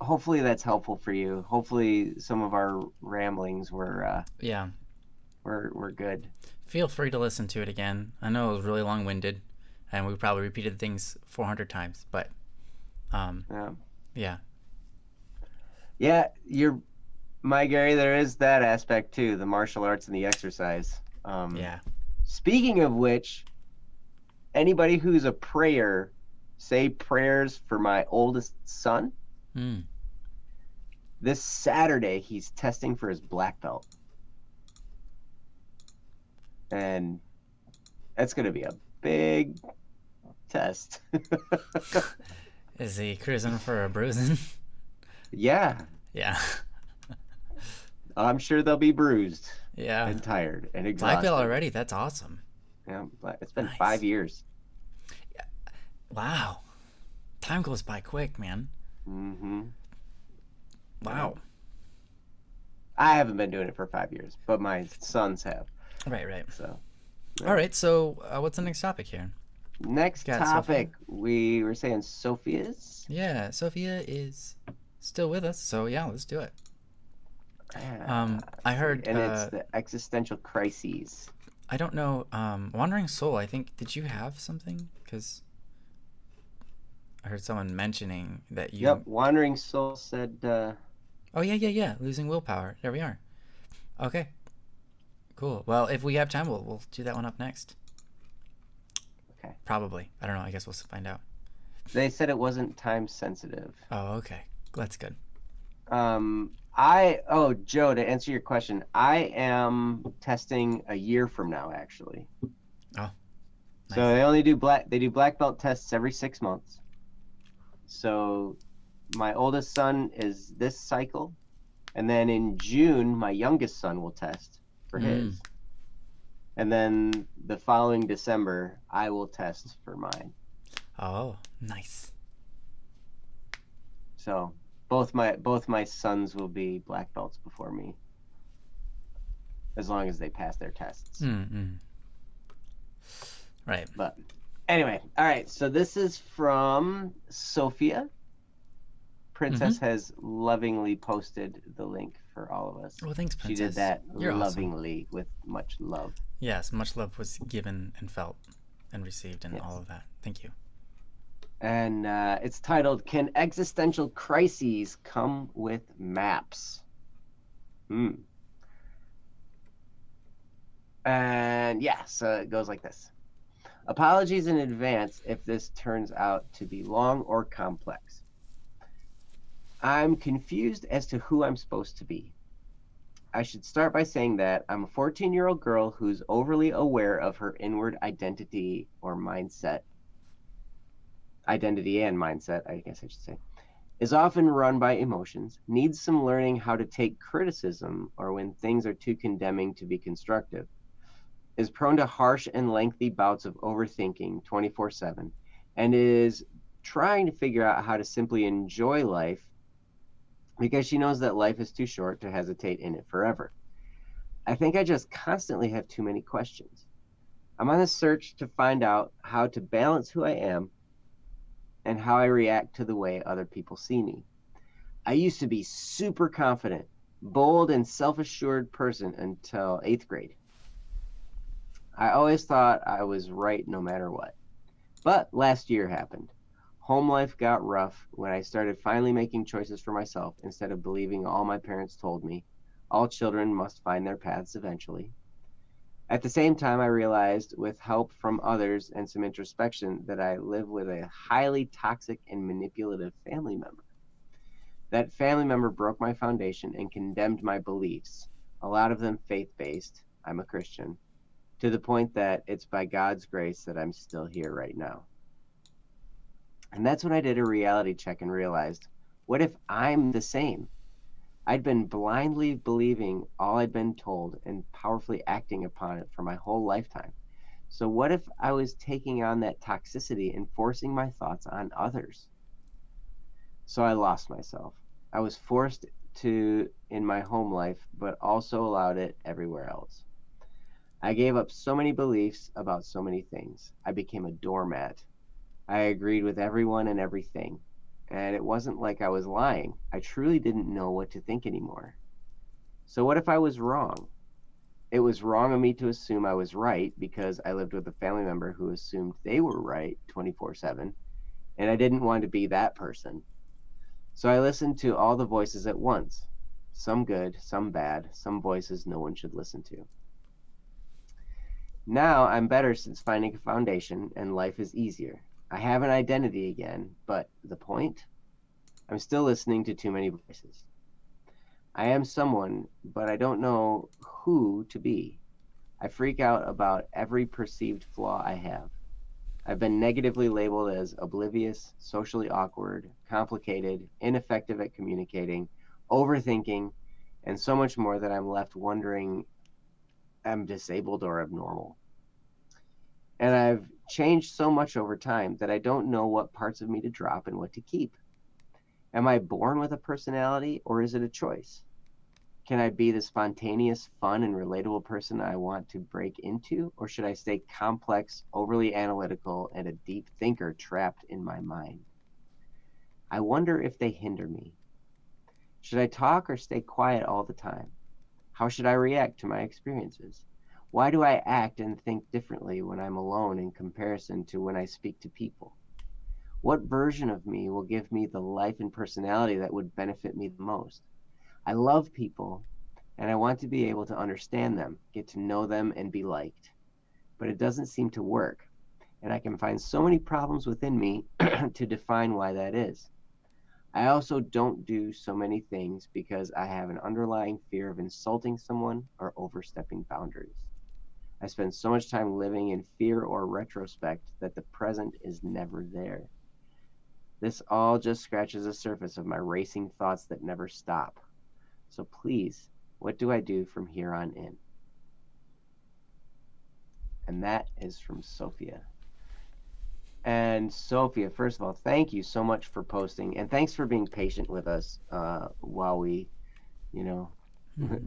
hopefully that's helpful for you. Hopefully some of our ramblings were were good. Feel free to listen to it again. I know it was really long-winded, and we probably repeated things 400 times, but yeah. You're my Gary. There is that aspect too, the martial arts and the exercise. Yeah. Speaking of which, anybody who's a prayer, say prayers for my oldest son. This Saturday, he's testing for his black belt. And that's going to be a big test. Is he cruising for a bruising? Yeah. Yeah. I'm sure they'll be bruised. Yeah. And tired and exhausted. Black belt already? That's awesome. Yeah, it's been 5 years. Yeah. Wow. Time goes by quick, man. Mm-hmm. Wow. I haven't been doing it for 5 years, but my sons have. Right. So. Yeah. All right. So, what's the next topic here? Next topic, we were saying Sophia's. Yeah, Sophia is still with us, so yeah, let's do it. I heard, and it's the existential crises. I don't know. Wandering Soul. I think. Did you have something? Because I heard someone mentioning that you. Yep. Wandering Soul said. Oh yeah. Losing willpower. There we are. Okay. Cool. Well, if we have time, we'll do that one up next. Okay. Probably. I don't know. I guess we'll find out. They said it wasn't time sensitive. Oh, okay. That's good. Joe, to answer your question, I am testing a year from now, actually. Oh. Nice. So they do black belt tests every 6 months. So my oldest son is this cycle, and then in June my youngest son will test for his. And then the following December, I will test for mine. Oh, nice. So both my sons will be black belts before me, as long as they pass their tests. Right. But anyway, all right. So this is from Sophia. Princess has lovingly posted the link for all of us. Well, thanks, Princess. She did that You're lovingly with much love. Yes, much love was given and felt and received and all of that. Thank you. And it's titled, Can Existential Crises Come with Maps? And yeah, so it goes like this. Apologies in advance if this turns out to be long or complex. I'm confused as to who I'm supposed to be. I should start by saying that I'm a 14-year-old girl who's overly aware of her inward identity or mindset. Identity and mindset, I guess I should say, is often run by emotions, needs some learning how to take criticism or when things are too condemning to be constructive, is prone to harsh and lengthy bouts of overthinking 24/7, and is trying to figure out how to simply enjoy life because she knows that life is too short to hesitate in it forever. I think I just constantly have too many questions. I'm on a search to find out how to balance who I am and how I react to the way other people see me. I used to be super confident, bold, and self-assured person until 8th grade. I always thought I was right no matter what. But last year happened. Home life got rough when I started finally making choices for myself instead of believing all my parents told me. All children must find their paths eventually. At the same time, I realized, with help from others and some introspection, that I live with a highly toxic and manipulative family member. That family member broke my foundation and condemned my beliefs, a lot of them faith-based. I'm a Christian, to the point that it's by God's grace that I'm still here right now. And that's when I did a reality check and realized, what if I'm the same? I'd been blindly believing all I'd been told and powerfully acting upon it for my whole lifetime. So what if I was taking on that toxicity and forcing my thoughts on others? So I lost myself. I was forced to in my home life, but also allowed it everywhere else. I gave up so many beliefs about so many things. I became a doormat. I agreed with everyone and everything. And it wasn't like I was lying. I truly didn't know what to think anymore. So what if I was wrong? It was wrong of me to assume I was right because I lived with a family member who assumed they were right 24/7, and I didn't want to be that person. So I listened to all the voices at once, some good, some bad, some voices no one should listen to. Now I'm better since finding a foundation, and life is easier. I have an identity again, but the point? I'm still listening to too many voices. I am someone, but I don't know who to be. I freak out about every perceived flaw I have. I've been negatively labeled as oblivious, socially awkward, complicated, ineffective at communicating, overthinking, and so much more that I'm left wondering I'm disabled or abnormal. And I've changed so much over time that I don't know what parts of me to drop and what to keep. Am I born with a personality, or is it a choice? Can I be the spontaneous, fun, and relatable person I want to break into, or should I stay complex, overly analytical, and a deep thinker trapped in my mind? I wonder if they hinder me. Should I talk or stay quiet all the time? How should I react to my experiences? Why do I act and think differently when I'm alone in comparison to when I speak to people? What version of me will give me the life and personality that would benefit me the most? I love people, and I want to be able to understand them, get to know them, and be liked. But it doesn't seem to work, and I can find so many problems within me to define why that is. I also don't do so many things because I have an underlying fear of insulting someone or overstepping boundaries. I spend so much time living in fear or retrospect that the present is never there. This all just scratches the surface of my racing thoughts that never stop. So please, what do I do from here on in? And that is from Sophia. And Sophia, first of all, thank you so much for posting, and thanks for being patient with us while we,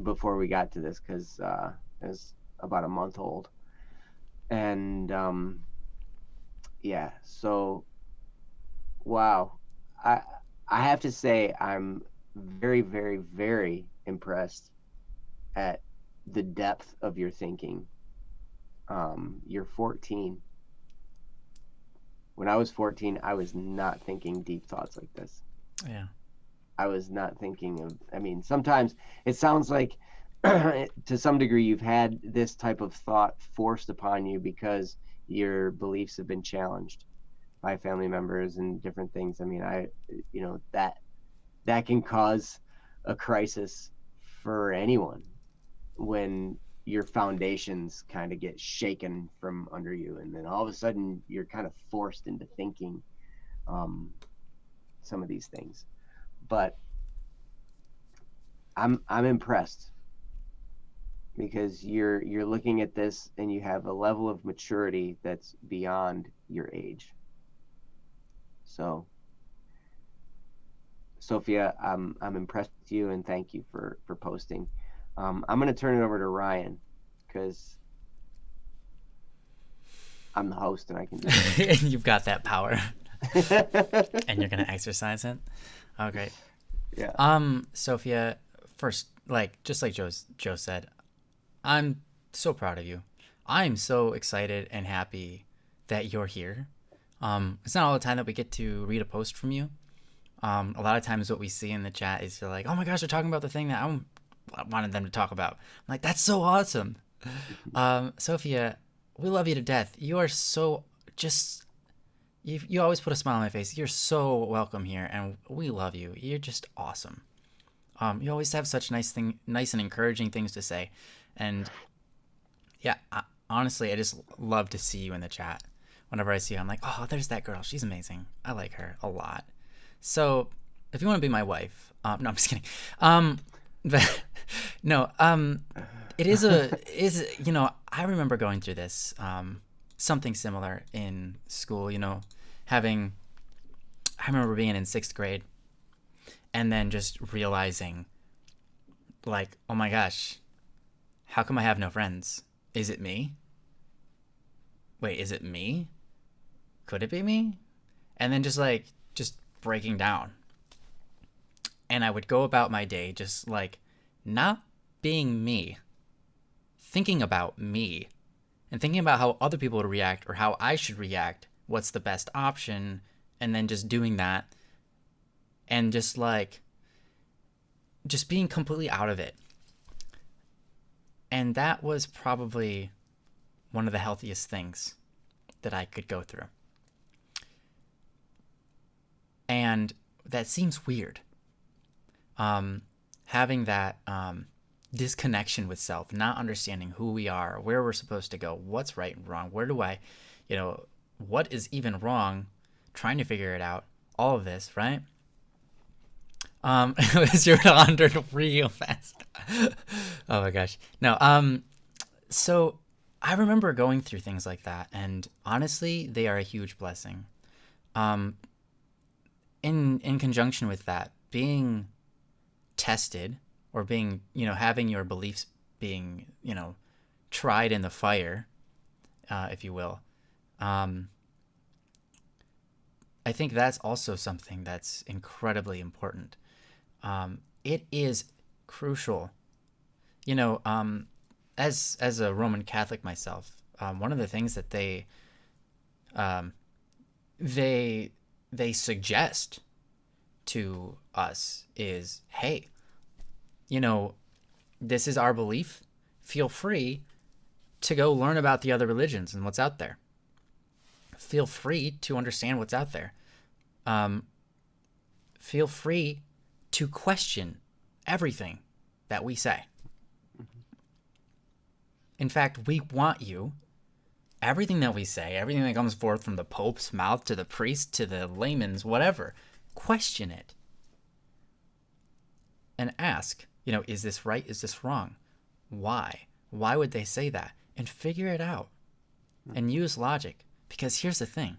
before we got to this, because it was about a month old. And yeah, so wow, I have to say I'm very, very, very impressed at the depth of your thinking. You're 14. When I was 14, I was not thinking deep thoughts like this. Yeah. I was not thinking of, sometimes it sounds like to some degree you've had this type of thought forced upon you because your beliefs have been challenged by family members and different things. That can cause a crisis for anyone when your foundations kind of get shaken from under you, and then all of a sudden you're kind of forced into thinking some of these things. But I'm impressed because you're looking at this and you have a level of maturity that's beyond your age. So Sophia, I'm impressed with you, and thank you for posting. I'm going to turn it over to Ryan because I'm the host and I can do it. You've got that power. And you're going to exercise it? Okay. Yeah. Sophia, first, just like Joe said, I'm so proud of you. I'm so excited and happy that you're here. It's not all the time that we get to read a post from you. A lot of times what we see in the chat is you're like, oh my gosh, they're talking about the thing that I wanted them to talk about. I'm like, that's so awesome. Sophia, we love you to death. You are so just You always put a smile on my face. You're so welcome here, and we love you. You're just awesome. You always have such nice and encouraging things to say, and yeah, honestly, I just love to see you in the chat. Whenever I see you, I'm like, oh, there's that girl. She's amazing. I like her a lot. So, if you want to be my wife, no, I'm just kidding. But no, it is I remember going through this, something similar in school. I remember being in 6th grade, and then just realizing, like, oh my gosh, how come I have no friends? Is it me? Wait, is it me? Could it be me? And then just breaking down. And I would go about my day just like not being me, thinking about me, and thinking about how other people would react or how I should react, what's the best option, and then just doing that, and just being completely out of it. And that was probably one of the healthiest things that I could go through. And that seems weird. Having that disconnection with self, not understanding who we are, where we're supposed to go, what's right and wrong, where do I, what is even wrong, trying to figure it out, all of this, right? It was 0 to 100 real fast. Oh my gosh. No, so I remember going through things like that, and honestly, they are a huge blessing. In conjunction with that, being tested, or being, having your beliefs being, tried in the fire, if you will. I think that's also something that's incredibly important. It is crucial. As a Roman Catholic myself, one of the things that they suggest to us is, hey, this is our belief. Feel free to go learn about the other religions and what's out there. Feel free to understand what's out there. Feel free to question everything that we say. In fact, we want you, everything that we say, everything that comes forth from the Pope's mouth to the priest to the layman's, whatever, question it. And ask, is this right? Is this wrong? Why? Why would they say that? And figure it out. And use logic. Because here's the thing.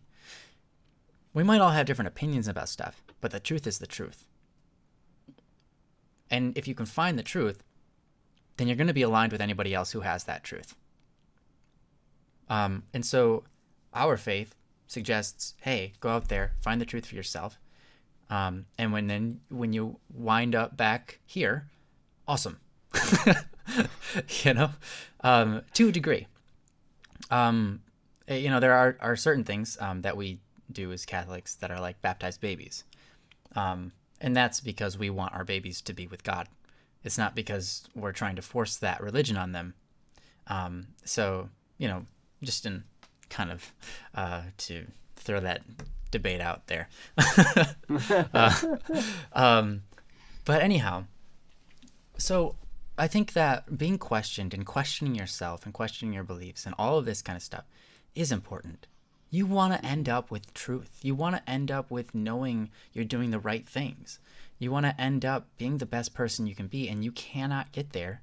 We might all have different opinions about stuff, but the truth is the truth. And if you can find the truth, then you're going to be aligned with anybody else who has that truth. And so our faith suggests, hey, go out there, find the truth for yourself. And when you wind up back here, awesome. To a degree. There are certain things that we do as Catholics that are like baptized babies. And that's because we want our babies to be with God. It's not because we're trying to force that religion on them. Just in kind of to throw that debate out there. But anyhow, so I think that being questioned and questioning yourself and questioning your beliefs and all of this kind of stuff is important. You want to end up with truth. You want to end up with knowing you're doing the right things. You want to end up being the best person you can be, and you cannot get there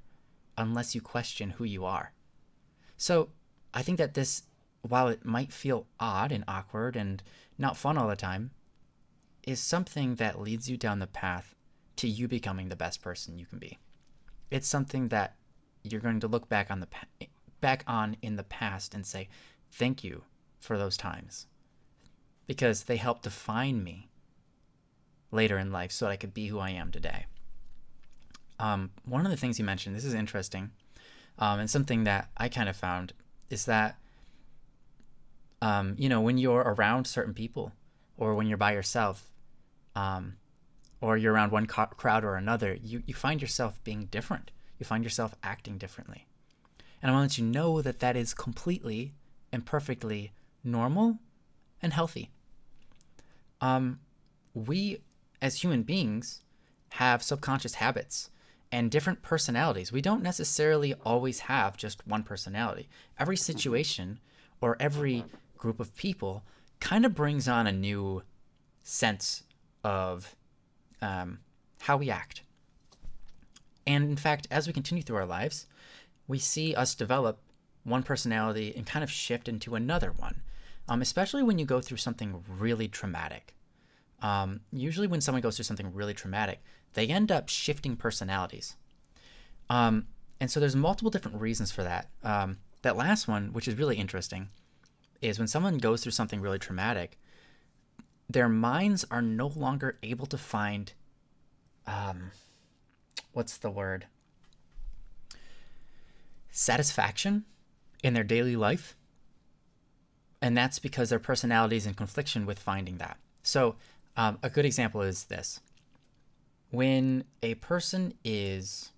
unless you question who you are. So I think that this, while it might feel odd and awkward and not fun all the time, is something that leads you down the path to you becoming the best person you can be. It's something that you're going to look back on in the past and say, thank you for those times, because they helped define me later in life so that I could be who I am today. One of the things you mentioned, this is interesting, and something that I kind of found is that, when you're around certain people, or when you're by yourself, or you're around one crowd or another, you find yourself being different. You find yourself acting differently. And I want to let you know that that is completely and perfectly normal and healthy. We, as human beings, have subconscious habits and different personalities. We don't necessarily always have just one personality. Every situation or every group of people kind of brings on a new sense of how we act. And in fact, as we continue through our lives, we see us develop one personality and kind of shift into another one, especially when you go through something really traumatic. Usually when someone goes through something really traumatic, they end up shifting personalities. And so there's multiple different reasons for that. That last one, which is really interesting, is when someone goes through something really traumatic, their minds are no longer able to find, what's the word? Satisfaction in their daily life. And that's because their personality is in confliction with finding that. So a good example is this. When a person is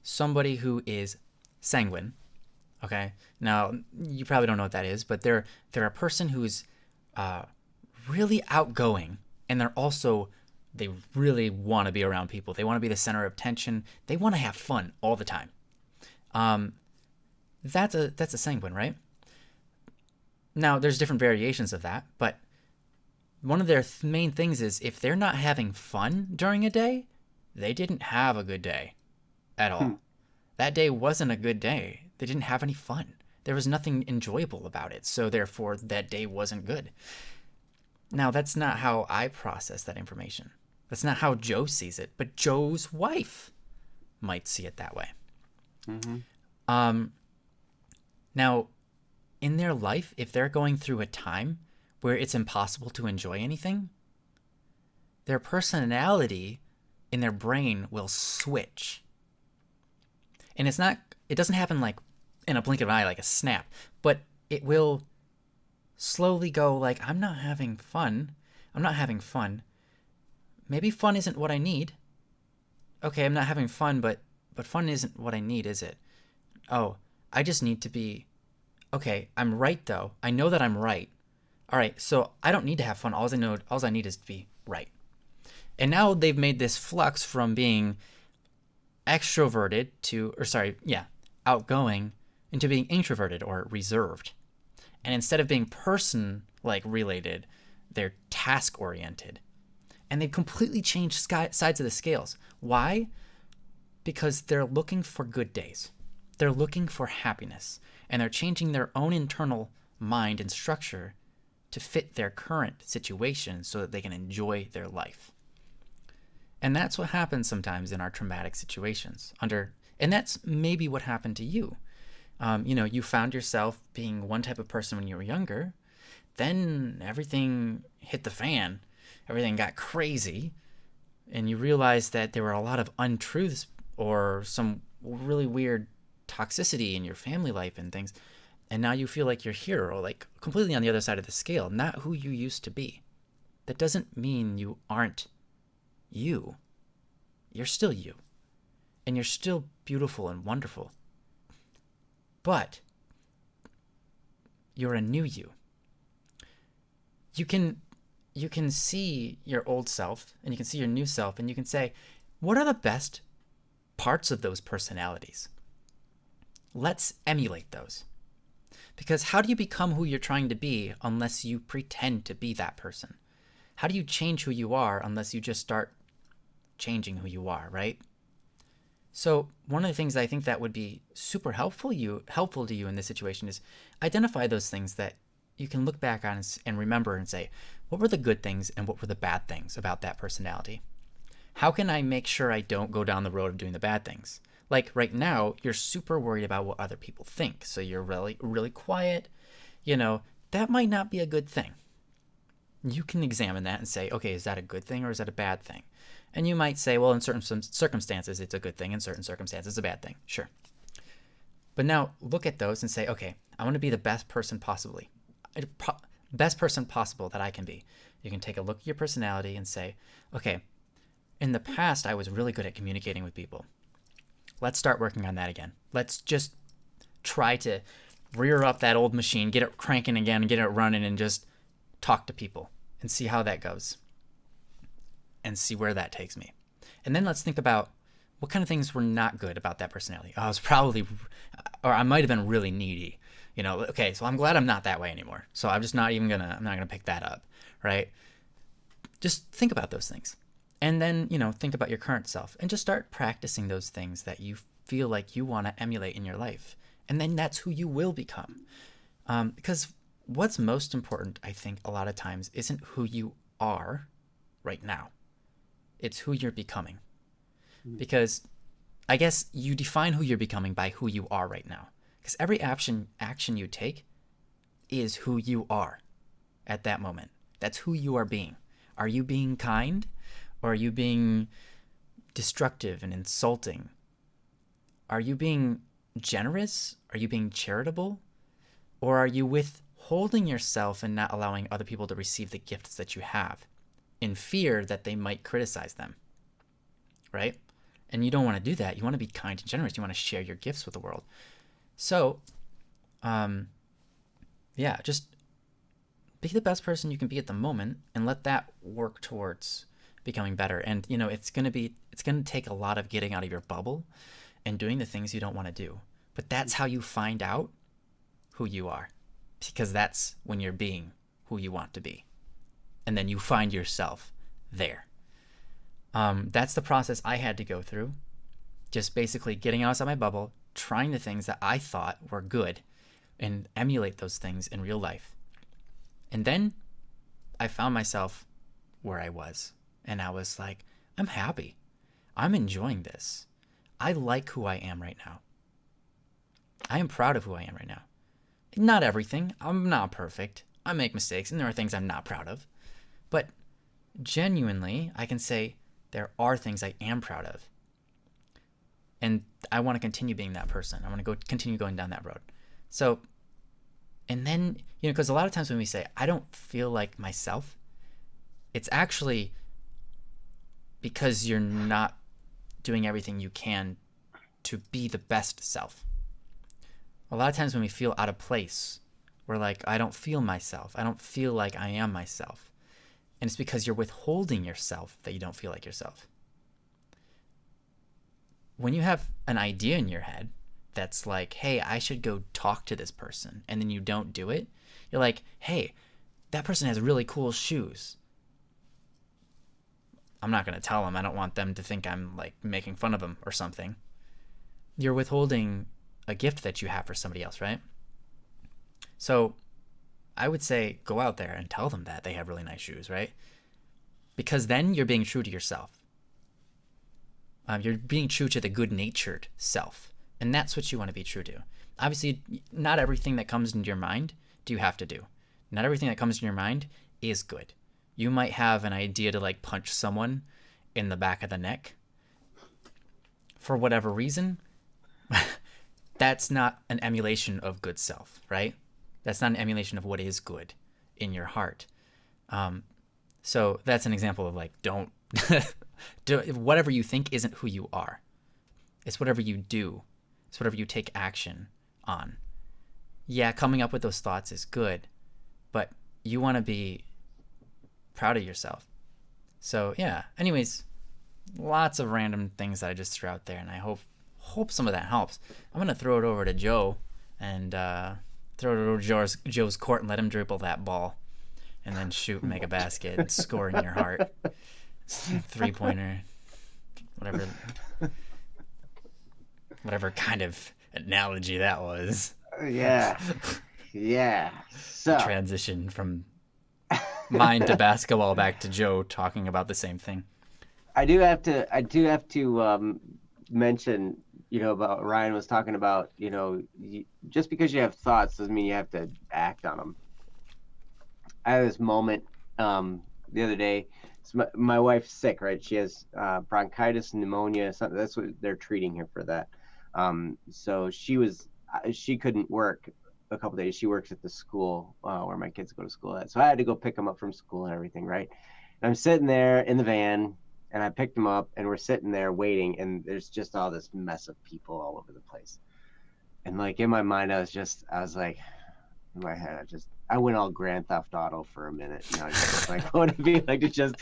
somebody who is sanguine, okay? Now, you probably don't know what that is, but they're a person who's really outgoing, and they really want to be around people. They want to be the center of attention. They want to have fun all the time. That's a sanguine, right? Now, there's different variations of that, but one of their main things is if they're not having fun during a day, they didn't have a good day at all. That day wasn't a good day. They didn't have any fun. There was nothing enjoyable about it, so therefore that day wasn't good. Now, that's not how I process that information. That's not how Joe sees it, but Joe's wife might see it that way. Now, in their life, if they're going through a time where it's impossible to enjoy anything, their personality in their brain will switch. And it doesn't happen like in a blink of an eye, like a snap, but it will slowly go like, I'm not having fun. Maybe fun isn't what I need. Okay, I'm not having fun, but fun isn't what I need, is it? Oh, I just need to be, okay, I'm right though. I know that I'm right. All right, so I don't need to have fun. All I need is to be right. And now they've made this flux from being outgoing into being introverted or reserved. And instead of being person-like related, they're task-oriented. And they've completely changed sides of the scales. Why? Because they're looking for good days. They're looking for happiness. And they're changing their own internal mind and structure to fit their current situation so that they can enjoy their life. And that's what happens sometimes in our traumatic situations. And that's maybe what happened to you. You found yourself being one type of person when you were younger. Then everything hit the fan. Everything got crazy. And you realized that there were a lot of untruths or some really weird toxicity in your family life and things. And now you feel like you're here, or like completely on the other side of the scale, not who you used to be. That doesn't mean you aren't you. You're still you. And you're still beautiful and wonderful. But you're a new you. You can see your old self and you can see your new self and you can say, what are the best parts of those personalities? Let's emulate those. Because how do you become who you're trying to be unless you pretend to be that person? How do you change who you are unless you just start changing who you are, right? So one of the things I think that would be super helpful to you in this situation is identify those things that you can look back on and remember and say, what were the good things and what were the bad things about that personality? How can I make sure I don't go down the road of doing the bad things? Like right now, you're super worried about what other people think. So you're really, really quiet. That might not be a good thing. You can examine that and say, okay, is that a good thing or is that a bad thing? And you might say, well, in certain circumstances, it's a good thing. In certain circumstances, it's a bad thing. Sure. But now look at those and say, okay, I want to be the best person possible that I can be. You can take a look at your personality and say, okay, in the past, I was really good at communicating with people. Let's start working on that again. Let's just try to rear up that old machine, get it cranking again, and get it running, and just talk to people and see how that goes and see where that takes me. And then let's think about what kind of things were not good about that personality. I was probably, or I might have been really needy. Okay, so I'm glad I'm not that way anymore. So I'm just I'm not gonna pick that up, right? Just think about those things. And then, think about your current self and just start practicing those things that you feel like you want to emulate in your life. And then that's who you will become. Because what's most important, I think, a lot of times isn't who you are right now. It's who you're becoming. Because I guess you define who you're becoming by who you are right now. Because every action you take is who you are at that moment. That's who you are being. Are you being kind? Or are you being destructive and insulting? Are you being generous? Are you being charitable? Or are you withholding yourself and not allowing other people to receive the gifts that you have in fear that they might criticize them? Right? And you don't want to do that. You want to be kind and generous. You want to share your gifts with the world. So, just be the best person you can be at the moment and let that work towards becoming better. And, it's going to take a lot of getting out of your bubble and doing the things you don't want to do. But that's how you find out who you are, because that's when you're being who you want to be. And then you find yourself there. That's the process I had to go through. Just basically getting outside my bubble, trying the things that I thought were good and emulate those things in real life. And then I found myself where I was. And I was like, I'm happy. I'm enjoying this. I like who I am right now. I am proud of who I am right now. Not everything. I'm not perfect. I make mistakes and there are things I'm not proud of. But genuinely, I can say there are things I am proud of. And I want to continue being that person. I want to continue going down that road. So, and then, because a lot of times when we say, I don't feel like myself, it's actually because you're not doing everything you can to be the best self. A lot of times when we feel out of place, we're like, I don't feel myself. I don't feel like I am myself. And it's because you're withholding yourself that you don't feel like yourself. When you have an idea in your head that's like, hey, I should go talk to this person, and then you don't do it, you're like, hey, that person has really cool shoes. I'm not going to tell them. I don't want them to think I'm like making fun of them or something. You're withholding a gift that you have for somebody else, right? So I would say go out there and tell them that they have really nice shoes, right? Because then you're being true to yourself. You're being true to the good-natured self. And that's what you want to be true to. Obviously, not everything that comes into your mind do you have to do. Not everything that comes into your mind is good. You might have an idea to like punch someone in the back of the neck for whatever reason. That's not an emulation of good self, right? That's not an emulation of what is good in your heart. So that's an example of like, don't do whatever you think isn't who you are. It's whatever you do. It's whatever you take action on. Yeah, coming up with those thoughts is good, but you want to be proud of yourself. So yeah, anyways, lots of random things that I just threw out there, and I hope some of that helps. I'm going to throw it over to Joe and throw it over to Joe's court and let him dribble that ball and then shoot, make a basket, and score in your heart. 3-pointer, whatever kind of analogy that was. Yeah. So transition from mine to basketball back to Joe talking about the same thing. I do have to mention, about Ryan was talking about, just because you have thoughts doesn't mean you have to act on them. I had this moment the other day. So my wife's sick, right? She has bronchitis and pneumonia. Something that's what they're treating her for that. So she couldn't work a couple days. She works at the school where my kids go to school at. So I had to go pick them up from school and everything, right? And I'm sitting there in the van, and I picked them up, and we're sitting there waiting, and there's just all this mess of people all over the place. And like in my mind, I was like, in my head, I went all Grand Theft Auto for a minute. And I was just like, what would it be like to just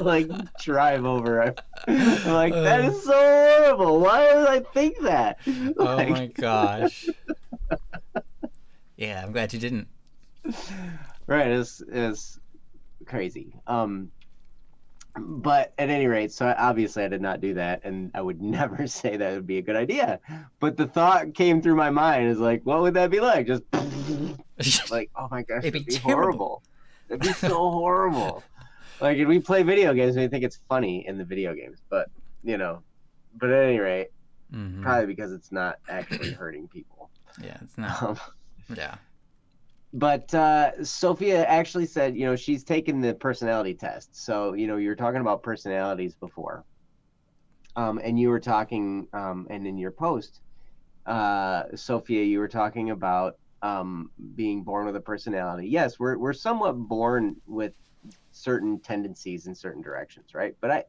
like drive over? I'm like, that is so horrible. Why did I think that? Oh Like, my gosh. Yeah, I'm glad you didn't. right, it's crazy. But at any rate, so obviously I did not do that, and I would never say that would be a good idea. But the thought came through my mind is like, what would that be like? Just like, oh my gosh, It'd be that'd be terrible. horrible. That'd be so horrible. Like, and we play video games and we think it's funny in the video games, but but at any rate, probably because it's not actually hurting people. Yeah, it's not. Yeah. But Sophia actually said, she's taken the personality test. So, you were talking about personalities before. And you were talking, and in your post, Sophia, you were talking about being born with a personality. Yes, we're somewhat born with certain tendencies in certain directions, right? But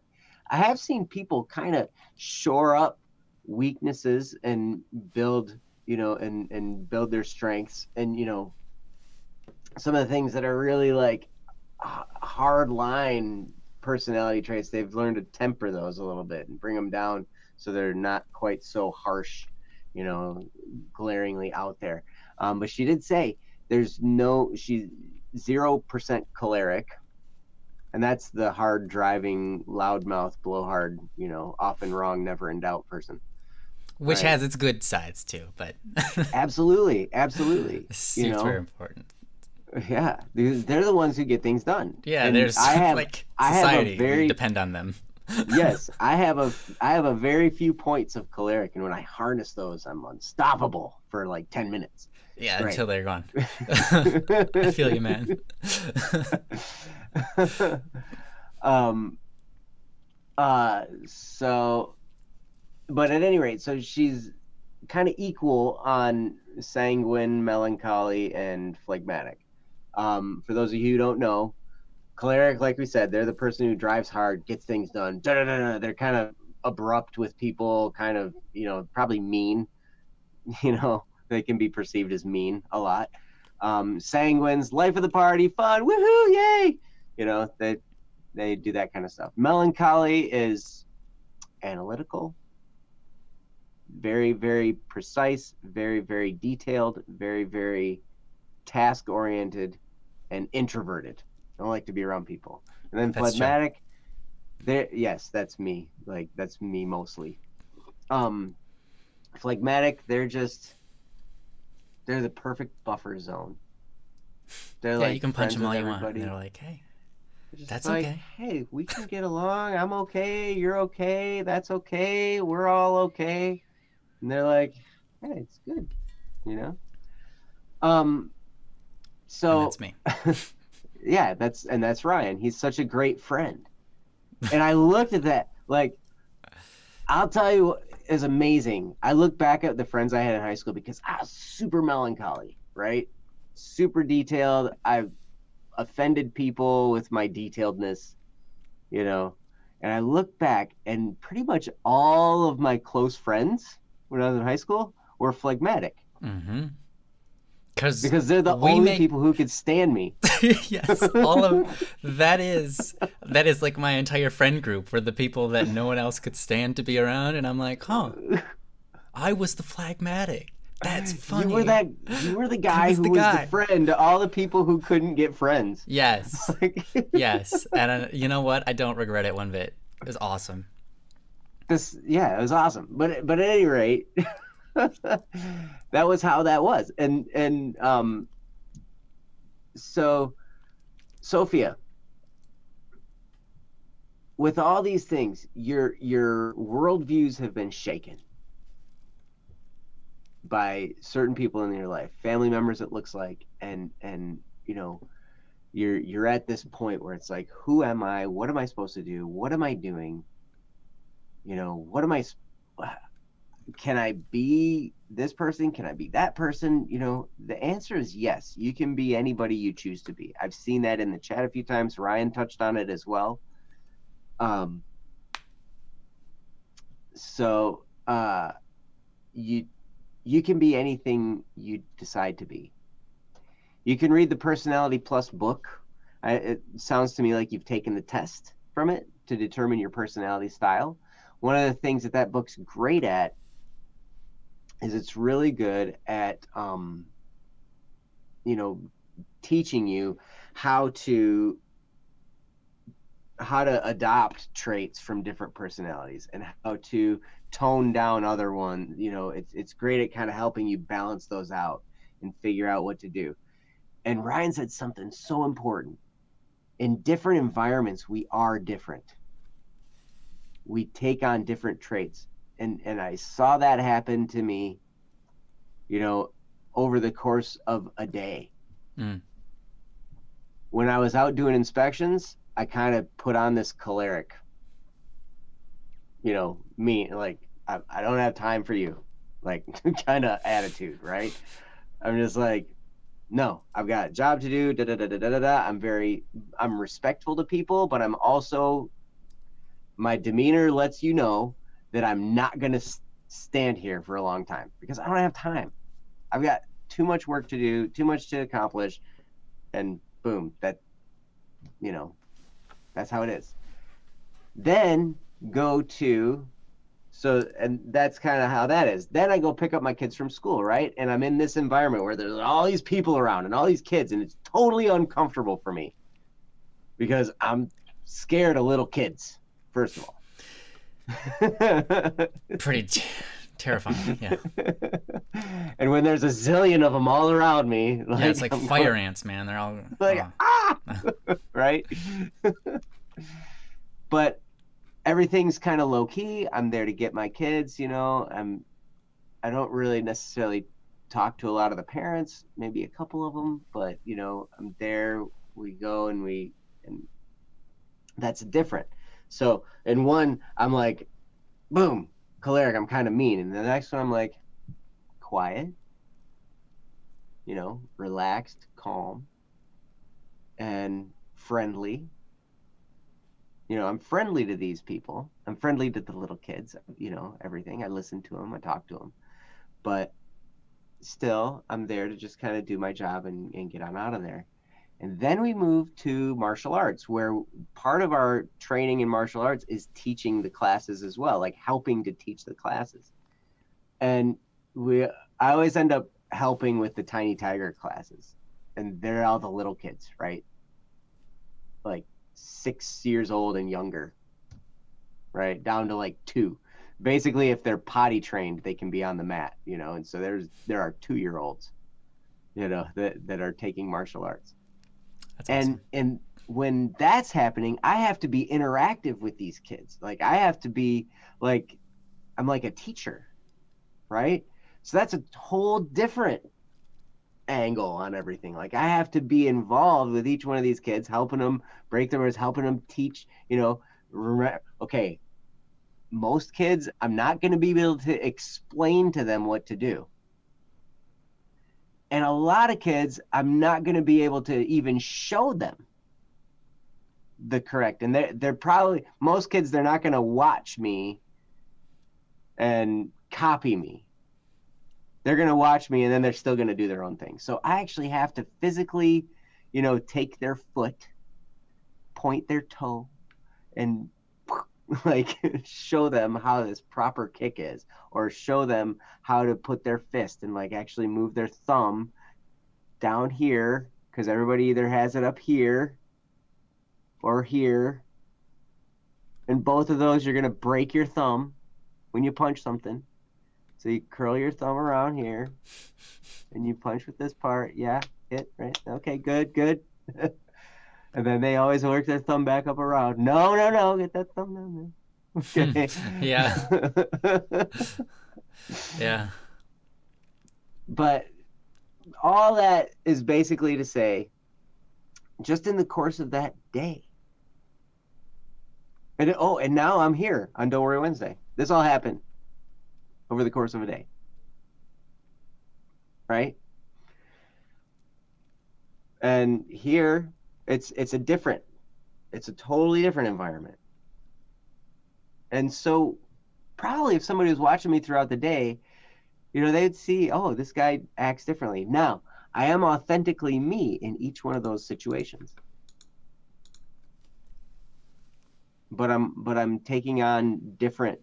I have seen people kind of shore up weaknesses and build, and build their strengths, and some of the things that are really like hard line personality traits, they've learned to temper those a little bit and bring them down so they're not quite so harsh, glaringly out there. But she did say she's 0% choleric, and that's the hard driving, loudmouth, blowhard, often wrong, never in doubt person. Which has its good sides too, but absolutely super important. Yeah, they're the ones who get things done. Yeah, and there's society, we depend on them. Yes, I have a very few points of choleric, and when I harness those, I'm unstoppable for like 10 minutes. Yeah, until they're gone. I feel you, man. So, but at any rate, so she's kind of equal on sanguine, melancholy, and phlegmatic. For those of you who don't know, choleric, like we said, they're the person who drives hard, gets things done. They're kind of abrupt with people, kind of, probably mean. They can be perceived as mean a lot. Sanguines, life of the party, fun, woohoo, yay! They do that kind of stuff. Melancholy is analytical, very, very precise, very, very detailed, very, very task-oriented, and introverted. I don't like to be around people. And then phlegmatic, yes, that's me. Like, that's me mostly. Phlegmatic, they're the perfect buffer zone. They're you can punch them all you want. And they're like, hey, that's like, okay. Hey, we can get along. I'm okay. You're okay. That's okay. We're all okay. And they're like, hey, it's good. So and that's me. Yeah, that's Ryan. He's such a great friend. And I looked at that, like, I'll tell you what is amazing. I look back at the friends I had in high school because I was super melancholy, right? Super detailed. I've offended people with my detailedness, and I look back and pretty much all of my close friends when I was in high school were phlegmatic. Mm-hmm. Because they're the only people who could stand me. Yes, all of that is like my entire friend group were the people that no one else could stand to be around, and I'm like, I was the phlegmatic. That's funny. You were the guy who was the friend to all the people who couldn't get friends. Yes. Yes. And you know what? I don't regret it one bit. It was awesome. It was awesome. But at any rate, that was how that was. And so Sophia, with all these things, your worldviews have been shaken by certain people in your life, family members, it looks like, and you're at this point where it's like, who am I? What am I supposed to do? What am I doing? Can I be this person? Can I be that person? The answer is yes. You can be anybody you choose to be. I've seen that in the chat a few times. Ryan touched on it as well. So you can be anything you decide to be. You can read the Personality Plus book. It sounds to me like you've taken the test from it to determine your personality style. One of the things that book's great at is it's really good at, teaching you how to adopt traits from different personalities and how to tone down other ones. It's great at kind of helping you balance those out and figure out what to do. And Ryan said something so important. In different environments, we are different. We take on different traits. And I saw that happen to me, over the course of a day. When I was out doing inspections, I kind of put on this choleric, like, I don't have time for you, like, kind of attitude, right? I'm just like, no, I've got a job to do, I'm respectful to people, but I'm also, my demeanor lets you know that I'm not going to stand here for a long time because I don't have time. I've got too much work to do, too much to accomplish, and boom, that's how it is. Then and that's kind of how that is. Then I go pick up my kids from school, right? And I'm in this environment where there's all these people around and all these kids, and it's totally uncomfortable for me because I'm scared of little kids, first of all. Pretty terrifying, yeah. And when there's a zillion of them all around me, like, yeah, it's like fire ants, man. They're all like, right? But everything's kind of low key. I'm there to get my kids, I don't really necessarily talk to a lot of the parents, maybe a couple of them, but I'm there, we go and that's different. So in one, I'm like, boom, choleric, I'm kind of mean. And the next one, I'm like, quiet, relaxed, calm, and friendly. I'm friendly to these people. I'm friendly to the little kids, everything. I listen to them, I talk to them. But still, I'm there to just kind of do my job and get on out of there. And then we move to martial arts, where part of our training in martial arts is teaching the classes as well, like helping to teach the classes. And I always end up helping with the Tiny Tiger classes. And they're all the little kids, right? Like 6 years old and younger, right? Down to like 2. Basically, if they're potty trained, they can be on the mat, and so there are 2-year-olds, that are taking martial arts. That's awesome. And when that's happening, I have to be interactive with these kids. Like I have to be like, I'm like a teacher, right? So that's a whole different angle on everything. Like I have to be involved with each one of these kids, helping them break their words, helping them teach, okay, most kids, I'm not going to be able to explain to them what to do. And a lot of kids, I'm not going to be able to even show them the correct. And they're probably, most kids, they're not going to watch me and copy me. They're going to watch me and then they're still going to do their own thing. So I actually have to physically, take their foot, point their toe, and like show them how this proper kick is, or show them how to put their fist and like actually move their thumb down here, because everybody either has it up here or here, and both of those you're going to break your thumb when you punch something. So you curl your thumb around here and you punch with this part. Yeah, hit, right? Okay, good. And then they always work their thumb back up around. No, get that thumb down there. Okay. Yeah. Yeah. But all that is basically to say, just in the course of that day. And now I'm here on Don't Worry Wednesday. This all happened over the course of a day. Right? And here, it's a totally different environment. And so probably if somebody was watching me throughout the day, they'd see, oh, this guy acts differently. Now, I am authentically me in each one of those situations. But I'm taking on different,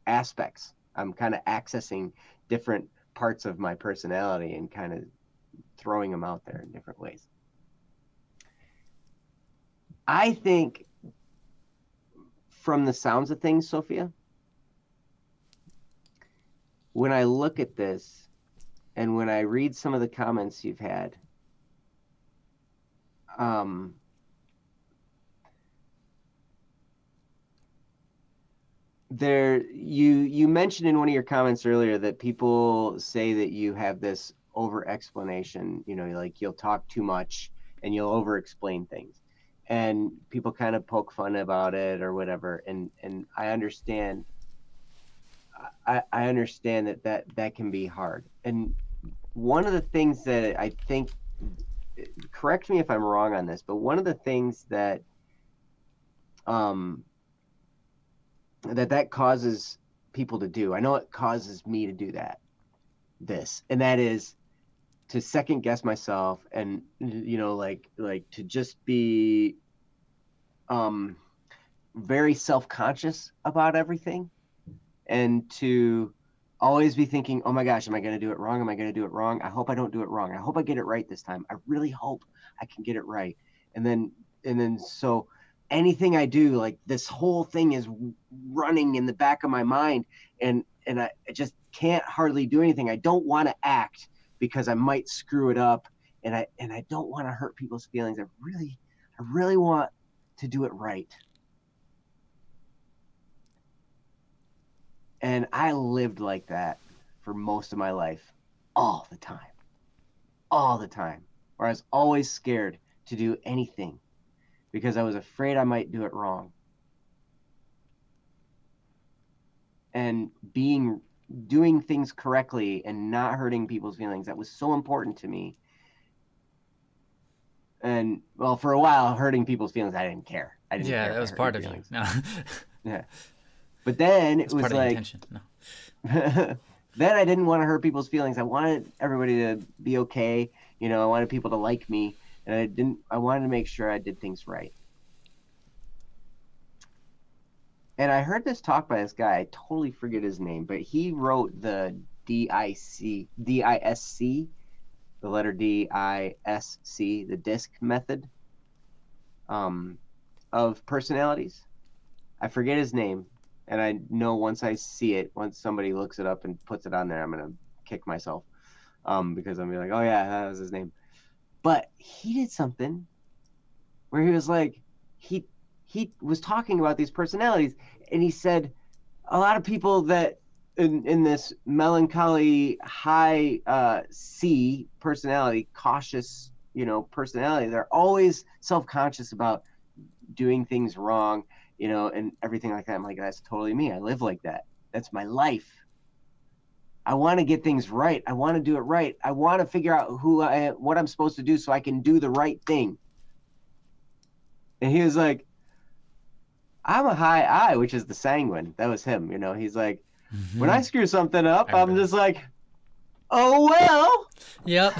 aspects. I'm kind of accessing different parts of my personality and kind of throwing them out there in different ways. I think from the sounds of things, Sophia, when I look at this and when I read some of the comments you've had, you mentioned in one of your comments earlier that people say that you have this over explanation, like you'll talk too much and you'll over explain things, and people kind of poke fun about it or whatever, and I understand. I understand that can be hard. And one of the things that I think, correct me if I'm wrong on this, but one of the things that that causes people to do, I know it causes me to do and that is to second guess myself, and like to just be very self-conscious about everything, and to always be thinking, oh my gosh, am I going to do it wrong? Am I going to do it wrong? I hope I don't do it wrong. I hope I get it right this time. I really hope I can get it right. And then so anything I do, like this whole thing is running in the back of my mind, and I just can't hardly do anything. I don't want to act because I might screw it up, and I don't want to hurt people's feelings. I really want to do it right. And I lived like that for most of my life, all the time, where I was always scared to do anything because I was afraid I might do it wrong. And doing things correctly and not hurting people's feelings, that was so important to me. And well, for a while, hurting people's feelings, I didn't care. I didn't care. Yeah, that was part of you. No. Yeah. But then it was part of like, the intention. No. then I didn't want to hurt people's feelings. I wanted everybody to be okay. I wanted people to like me, and I wanted to make sure I did things right. And I heard this talk by this guy. I totally forget his name, but he wrote the DISC, the letter DISC, the DISC method of personalities. I forget his name, and I know once I see it, once somebody looks it up and puts it on there, I'm gonna kick myself because I'm gonna be like, oh yeah, that was his name. But he did something where he was like, he was talking about these personalities, and he said a lot of people that in this melancholy high C personality, cautious, personality, they're always self-conscious about doing things wrong, and everything like that. I'm like, that's totally me. I live like that. That's my life. I want to get things right. I want to do it right. I want to figure out what I'm supposed to do so I can do the right thing. And he was like, I'm a high I, which is the sanguine. That was him. He's like, when I screw something up, I'm just like, oh, well. Yep.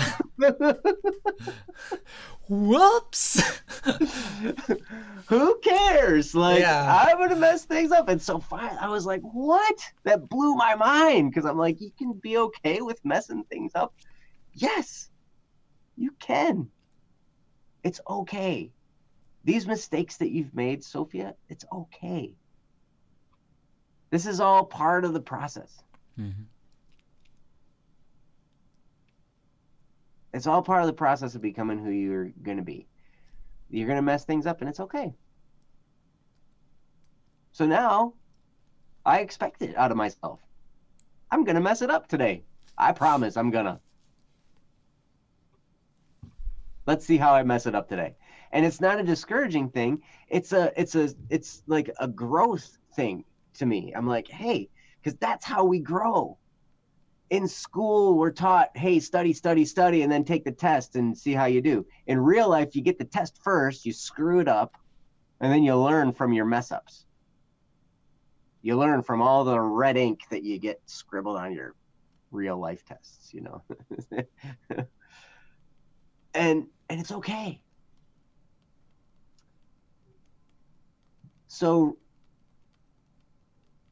Whoops. Who cares? Like, yeah. I'm going to mess things up. And so finally, I was like, what? That blew my mind. Because I'm like, you can be okay with messing things up. Yes, you can. It's okay. These mistakes that you've made, Sophia, it's okay. This is all part of the process. Mm-hmm. It's all part of the process of becoming who you're going to be. You're going to mess things up, and it's okay. So now, I expect it out of myself. I'm going to mess it up today. I promise I'm going to. Let's see how I mess it up today. And it's not a discouraging thing. It's like a growth thing to me. I'm like, hey, because that's how we grow. In school, we're taught, hey, study, and then take the test and see how you do. In real life, you get the test first, you screw it up, and then you learn from your mess ups. You learn from all the red ink that you get scribbled on your real life tests, you know. and it's okay. So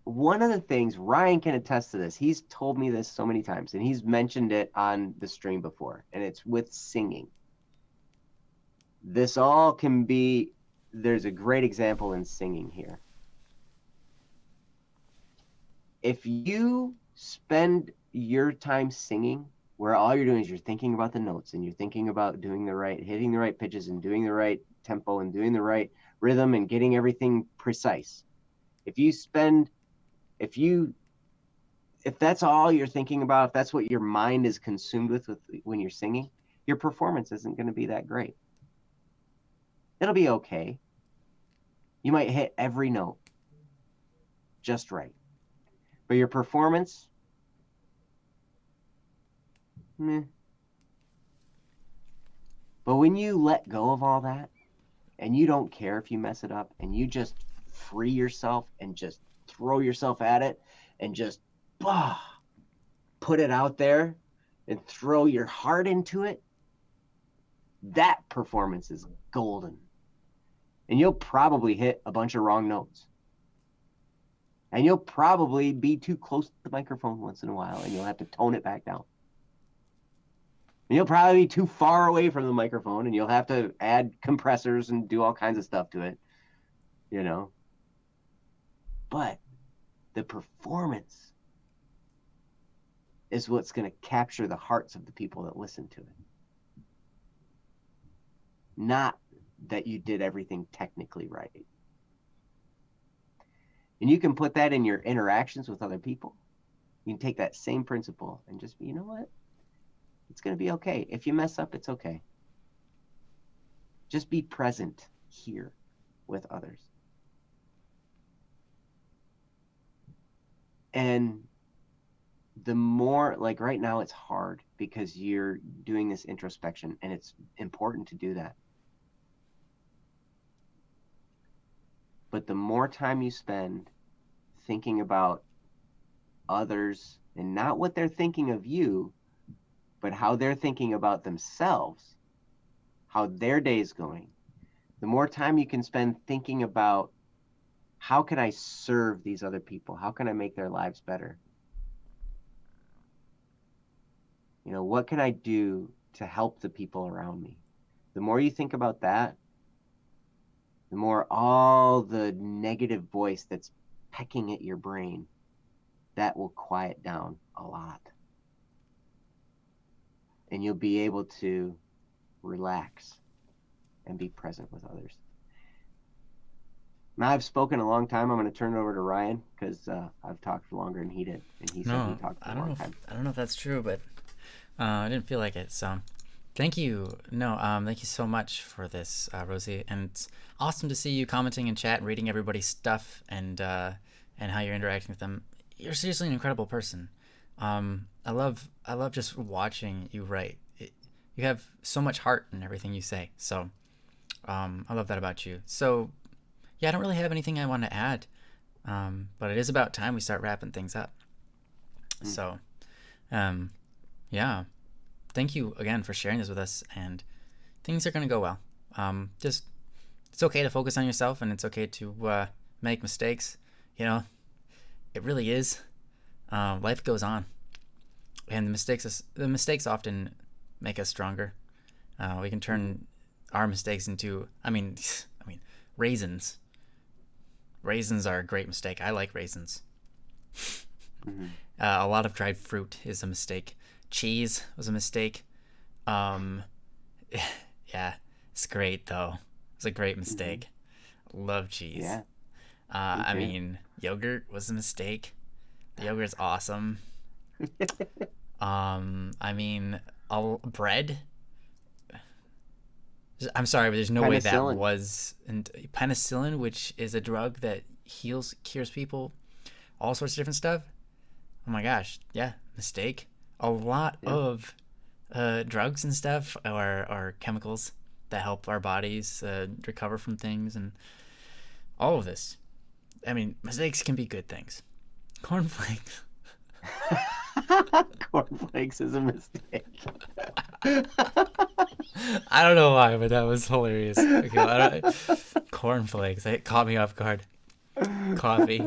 one of the things, Ryan can attest to this, he's told me this so many times, and he's mentioned it on the stream before, and it's with singing. This all can be, there's a great example in singing here. If you spend your time singing where all you're doing is you're thinking about the notes and you're thinking about doing the right, hitting the right pitches and doing the right tempo and doing the right rhythm and getting everything precise. If that's all you're thinking about, if that's what your mind is consumed with when you're singing, your performance isn't going to be that great. It'll be okay. You might hit every note just right. But your performance, meh. But when you let go of all that and you don't care if you mess it up and you just free yourself and just throw yourself at it and just put it out there and throw your heart into it, that performance is golden. And you'll probably hit a bunch of wrong notes. And you'll probably be too close to the microphone once in a while, and you'll have to tone it back down. And you'll probably be too far away from the microphone, and you'll have to add compressors and do all kinds of stuff to it, you know. But the performance is what's going to capture the hearts of the people that listen to it. Not that you did everything technically right. And you can put that in your interactions with other people. You can take that same principle and just be, you know what? It's going to be okay. If you mess up, it's okay. Just be present here with others. And the more, like right now, it's hard because you're doing this introspection, and it's important to do that. But the more time you spend thinking about others and not what they're thinking of you, but how they're thinking about themselves, how their day is going, the more time you can spend thinking about how can I serve these other people? How can I make their lives better? You know, what can I do to help the people around me? The more you think about that, the more all the negative voice that's pecking at your brain, that will quiet down a lot. And you'll be able to relax and be present with others. Now I've spoken a long time. I'm going to turn it over to Ryan because I've talked longer than he did, and he said he talked for a long time. I don't know if that's true, but I didn't feel like it. So thank you. Thank you so much for this, Rosie. And it's awesome to see you commenting in chat and reading everybody's stuff and how you're interacting with them. You're seriously an incredible person. I love just watching you write. You have so much heart in everything you say. So I love that about you. So yeah, I don't really have anything I want to add, but it is about time we start wrapping things up. So yeah, thank you again for sharing this with us, and things are going to go well. Just, it's okay to focus on yourself, and it's okay to make mistakes. You know, it really is. Life goes on, and the mistakes often make us stronger. We can turn our mistakes into, I mean, raisins. Raisins are a great mistake. I like raisins. A lot of dried fruit is a mistake. Cheese was a mistake. Yeah, it's great though. It's a great mistake. Love cheese. Yeah. I mean, yogurt was a mistake. The yogurt's awesome. I mean, bread. I'm sorry, but there's no way that was. And penicillin, which is a drug that cures people, all sorts of different stuff. Oh my gosh, yeah, mistake. A lot of drugs and stuff or chemicals that help our bodies recover from things, and all of this. I mean, mistakes can be good things. Cornflakes. Cornflakes is a mistake. I don't know why, but that was hilarious. Okay, cornflakes. It caught me off guard. Coffee.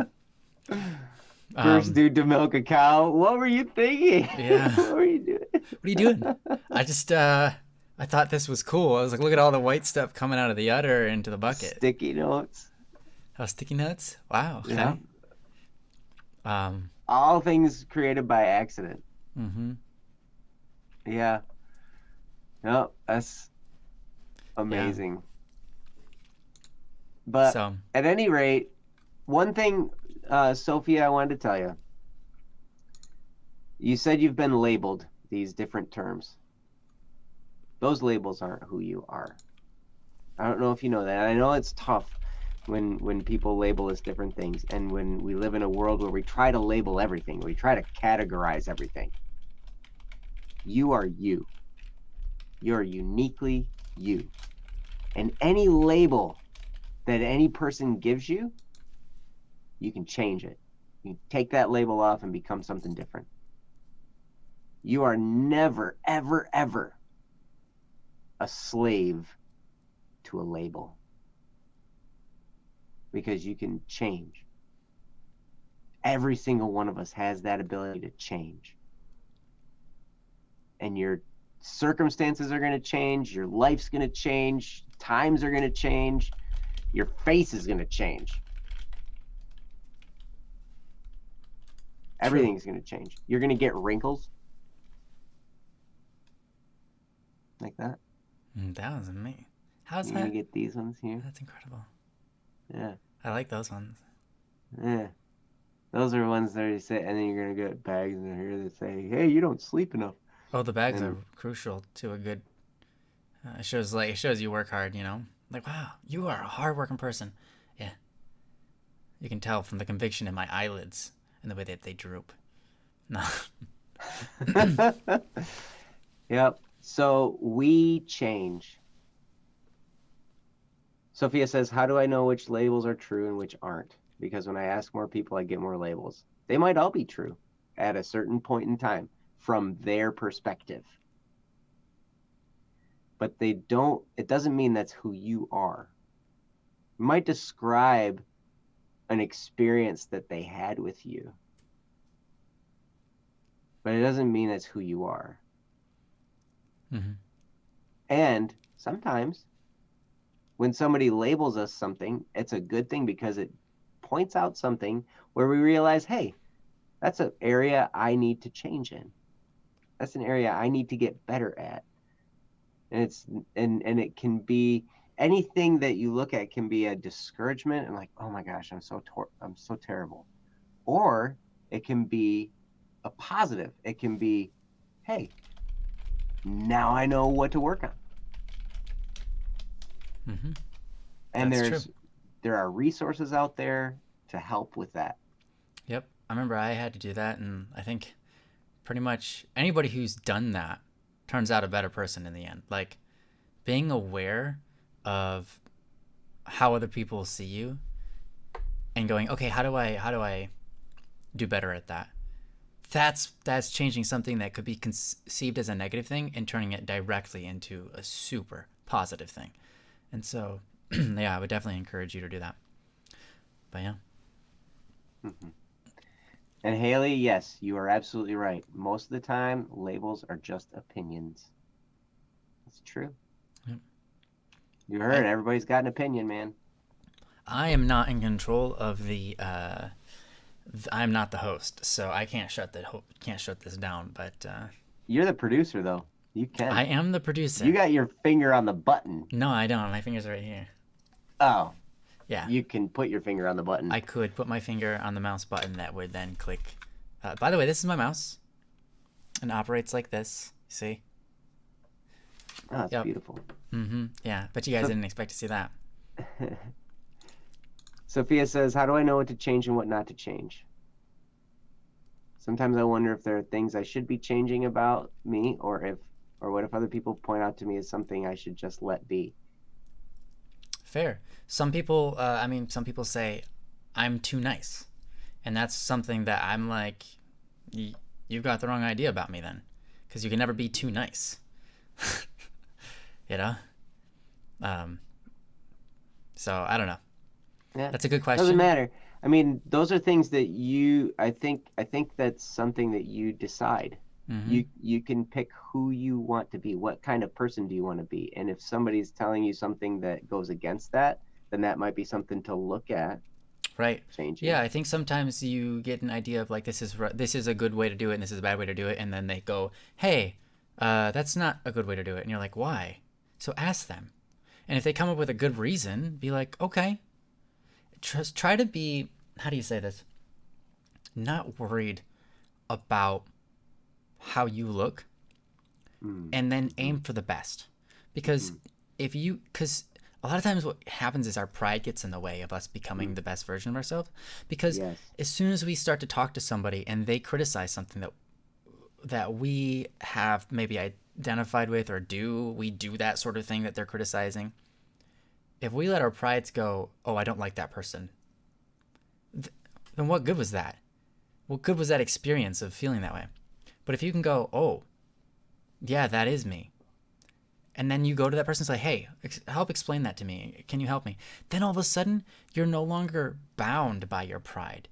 First dude to milk a cow. What were you thinking? Yeah. What were you doing? What are you doing? I just I thought this was cool. I was like, look at all the white stuff coming out of the udder into the bucket. Sticky notes. Oh, sticky notes? Wow. Okay. Yeah. Um. All things created by accident. Mm-hmm. Yeah. No, that's amazing. Yeah. But at any rate, one thing, Sophia, I wanted to tell you. You said you've been labeled these different terms. Those labels aren't who you are. I don't know if you know that. I know it's tough when people label us different things, and when we live in a world where we try to label everything, we try to categorize everything. You are you. You're uniquely you. And any label that any person gives you, you can change it. You can take that label off and become something different. You are never, ever, ever a slave to a label, because you can change. Every single one of us has that ability to change. And your circumstances are going to change, your life's going to change, times are going to change, your face is going to change. Everything's going to change. You're going to get wrinkles. Like that. That was amazing. How's You're that? Gonna get these ones here. That's incredible. Yeah. I like those ones. Yeah. Those are ones that you say, and then you're gonna get bags in here that say, "Hey, you don't sleep enough." Oh, the bags are crucial to a good. It shows you work hard. You know, like, wow, you are a hardworking person. Yeah. You can tell from the conviction in my eyelids and the way that they droop. No. Yep. So we change. Sophia says, how do I know which labels are true and which aren't? Because when I ask more people, I get more labels. They might all be true at a certain point in time from their perspective. But it doesn't mean that's who you are. You might describe an experience that they had with you, but it doesn't mean that's who you are. Mm-hmm. And sometimes when somebody labels us something, it's a good thing because it points out something where we realize, hey, that's an area I need to change in. That's an area I need to get better at. And it can be anything that you look at can be a discouragement and like, oh my gosh, I'm so terrible. Or it can be a positive. It can be, hey, now I know what to work on. Mm-hmm. And there are resources out there to help with that. Yep. I remember I had to do that, and I think pretty much anybody who's done that turns out a better person in the end. Like, being aware of how other people see you and going, okay, how do I do better at that? That's changing something that could be conceived as a negative thing and turning it directly into a super positive thing. And so, yeah, I would definitely encourage you to do that. But yeah. Mm-hmm. And Haley, yes, you are absolutely right. Most of the time, labels are just opinions. It's true. Yep. You heard, everybody's got an opinion, man. I am not in control of I'm not the host, so I can't shut this down. But you're the producer, though. You can. I am the producer. You got your finger on the button. No, I don't. My finger's right here. Oh. Yeah. You can put your finger on the button. I could put my finger on the mouse button that would then click. By the way, this is my mouse. And it operates like this. See? Oh, that's beautiful. Mm-hmm. Yeah, but you guys didn't expect to see that. Sophia says, how do I know what to change and what not to change? Sometimes I wonder if there are things I should be changing about me, or what if other people point out to me as something I should just let be. Fair. Some people say I'm too nice, and that's something that I'm like, you've got the wrong idea about me then, because you can never be too nice. You know. So I don't know. Yeah. That's a good question. Doesn't matter. I mean, those are things that I think that's something that you decide. Mm-hmm. You can pick who you want to be. What kind of person do you want to be? And if somebody's telling you something that goes against that, then that might be something to look at Right. changing. Yeah, I think sometimes you get an idea of like this is a good way to do it and this is a bad way to do it, and then they go, "Hey, that's not a good way to do it," and you're like, "Why?" So ask them, and if they come up with a good reason, be like, "Okay." Just try to be, how do you say this? Not worried about how you look, and then aim for the best, because because a lot of times what happens is our pride gets in the way of us becoming the best version of ourselves, because Yes. as soon as we start to talk to somebody and they criticize something that we have maybe identified with, or we do that sort of thing that they're criticizing, if we let our prides go, "Oh, I don't like that person," then what good was that? What good was that experience of feeling that way? But if you can go, "Oh, yeah, that is me," and then you go to that person and say, "Hey, help explain that to me. Can you help me?" Then all of a sudden, you're no longer bound by your pride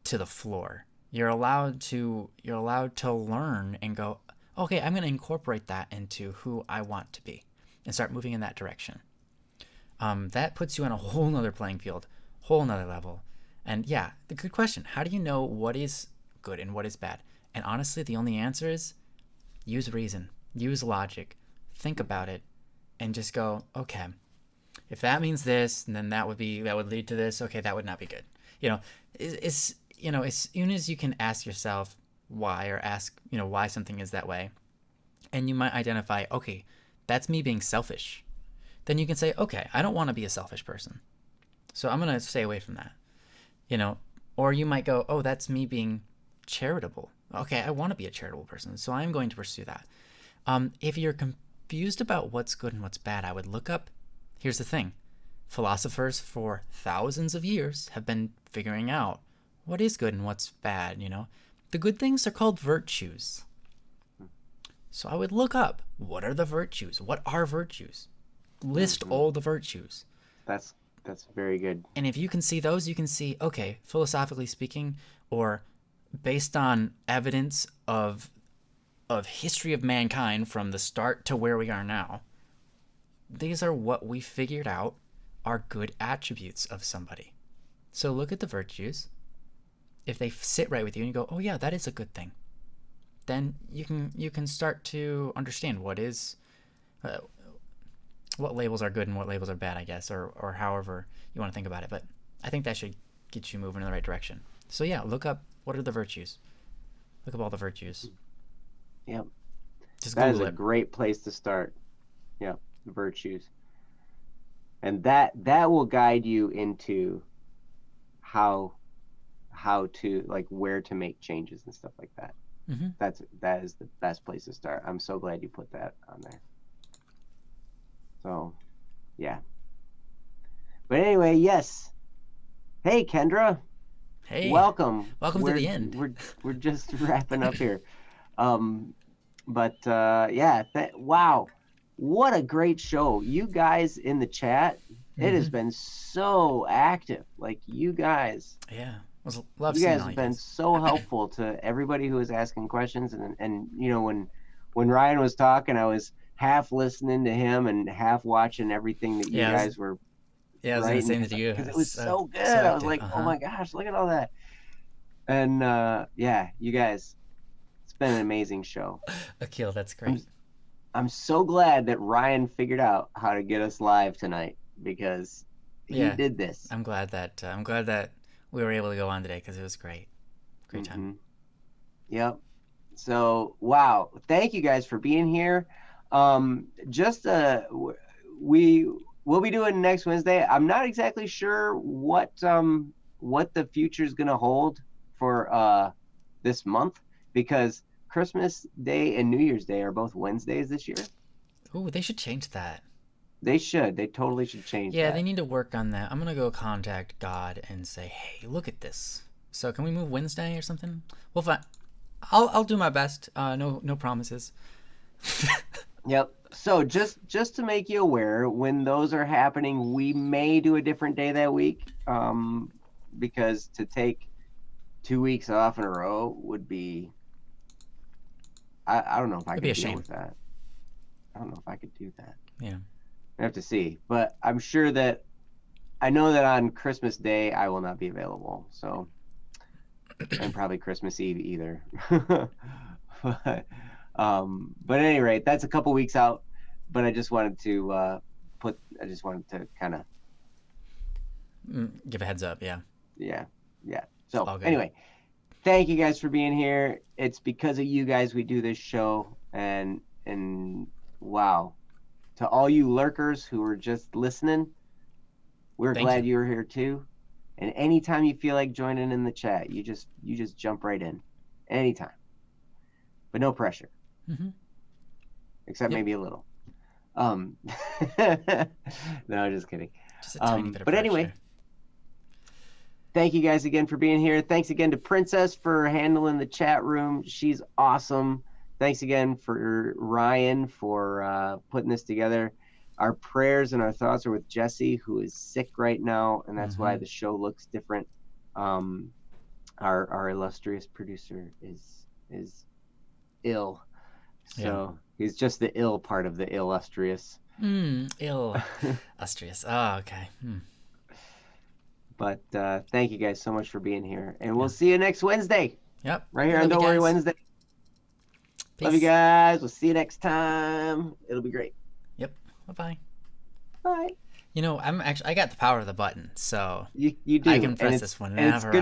to the floor. You're allowed to learn and go, "Okay, I'm going to incorporate that into who I want to be," and start moving in that direction. That puts you on a whole nother playing field, whole nother level. And yeah, the good question: how do you know what is good and what is bad? And honestly, the only answer is use reason, use logic, think about it, and just go, okay, if that means this, then that would lead to this. Okay, that would not be good. As soon as you can ask yourself why, or ask why something is that way, and you might identify, okay, that's me being selfish. Then you can say, okay, I don't want to be a selfish person, so I'm going to stay away from that. Or you might go, oh, that's me being charitable. Okay, I want to be a charitable person, so I'm going to pursue that. If you're confused about what's good and what's bad, I would look up. Here's the thing. Philosophers for thousands of years have been figuring out what is good and what's bad, The good things are called virtues. So I would look up, what are the virtues? What are virtues? List all the virtues. That's very good. And if you can see those, you can see, okay, philosophically speaking, or based on evidence of history of mankind from the start to where we are now, these are what we figured out are good attributes of somebody. So look at the virtues. If they sit right with you and you go, oh yeah, that is a good thing, then you can start to understand what labels are good and what labels are bad, I guess, or however you want to think about it. But I think that should get you moving in the right direction. So yeah, look up what are the virtues. Look up all the virtues. Yep. Just that Google is a great place to start. Yeah, the virtues. And that will guide you into how to, like, where to make changes and stuff like that. Mm-hmm. That is the best place to start. I'm so glad you put that on there. So, yeah. But anyway, yes. Hey, Kendra. Hey. Welcome to the end. We're just wrapping up here. But yeah. Wow. What a great show. You guys in the chat, it has been so active. Like, you guys. Yeah. You guys have been so helpful to everybody who was asking questions, and when Ryan was talking, I was half listening to him and half watching everything that you guys were. Yeah, I was going to say that to you. Because it was so good. I was like, oh my gosh, look at all that. And yeah, you guys, it's been an amazing show. Akil, that's great. I'm so glad that Ryan figured out how to get us live tonight, because he did this. I'm glad that we were able to go on today, because it was great. Great time. Yep. So, wow. Thank you guys for being here. We'll be doing next Wednesday. I'm not exactly sure what the future is going to hold for this month, because Christmas Day and New Year's Day are both Wednesdays this year. Ooh, they should change that. They should. They totally should change that. Yeah, they need to work on that. I'm going to go contact God and say, hey, look at this. So can we move Wednesday or something? We'll find... I'll do my best. No promises. Yep. So just to make you aware, when those are happening, we may do a different day that week. Because to take 2 weeks off in a row would be, I don't know if I It'd could be a deal shame. with that. I don't know if I could do that. Yeah. I have to see, but I'm sure that I know that on Christmas Day I will not be available. So, and probably Christmas Eve either. but at any rate, that's a couple weeks out. But I just wanted to kind of Give a heads up. Yeah. yeah. So All good. anyway, thank you guys for being here. It's because of you guys we do this show, and wow, to all you lurkers who are just listening, we're Thank glad you. you're here too. And anytime you feel like joining in the chat, you just jump right in, anytime, but no pressure, except Yep. maybe a little. No, just kidding. Just a tiny bit of But pressure. anyway, thank you guys again for being here. Thanks again to Princess for handling the chat room. She's awesome. Thanks again for Ryan for putting this together. Our prayers and our thoughts are with Jesse, who is sick right now, and that's why the show looks different. Our illustrious producer is ill, so he's just the ill part of the illustrious. Illustrious. Oh, okay. But thank you guys so much for being here, and we'll see you next Wednesday. Yep. Right here on Don't Worry Wednesday. Peace. Love you guys. We'll see you next time. It'll be great. Yep. Bye-bye. Bye. You know, I got the power of the button, so you do. I can press this one and it's whenever good.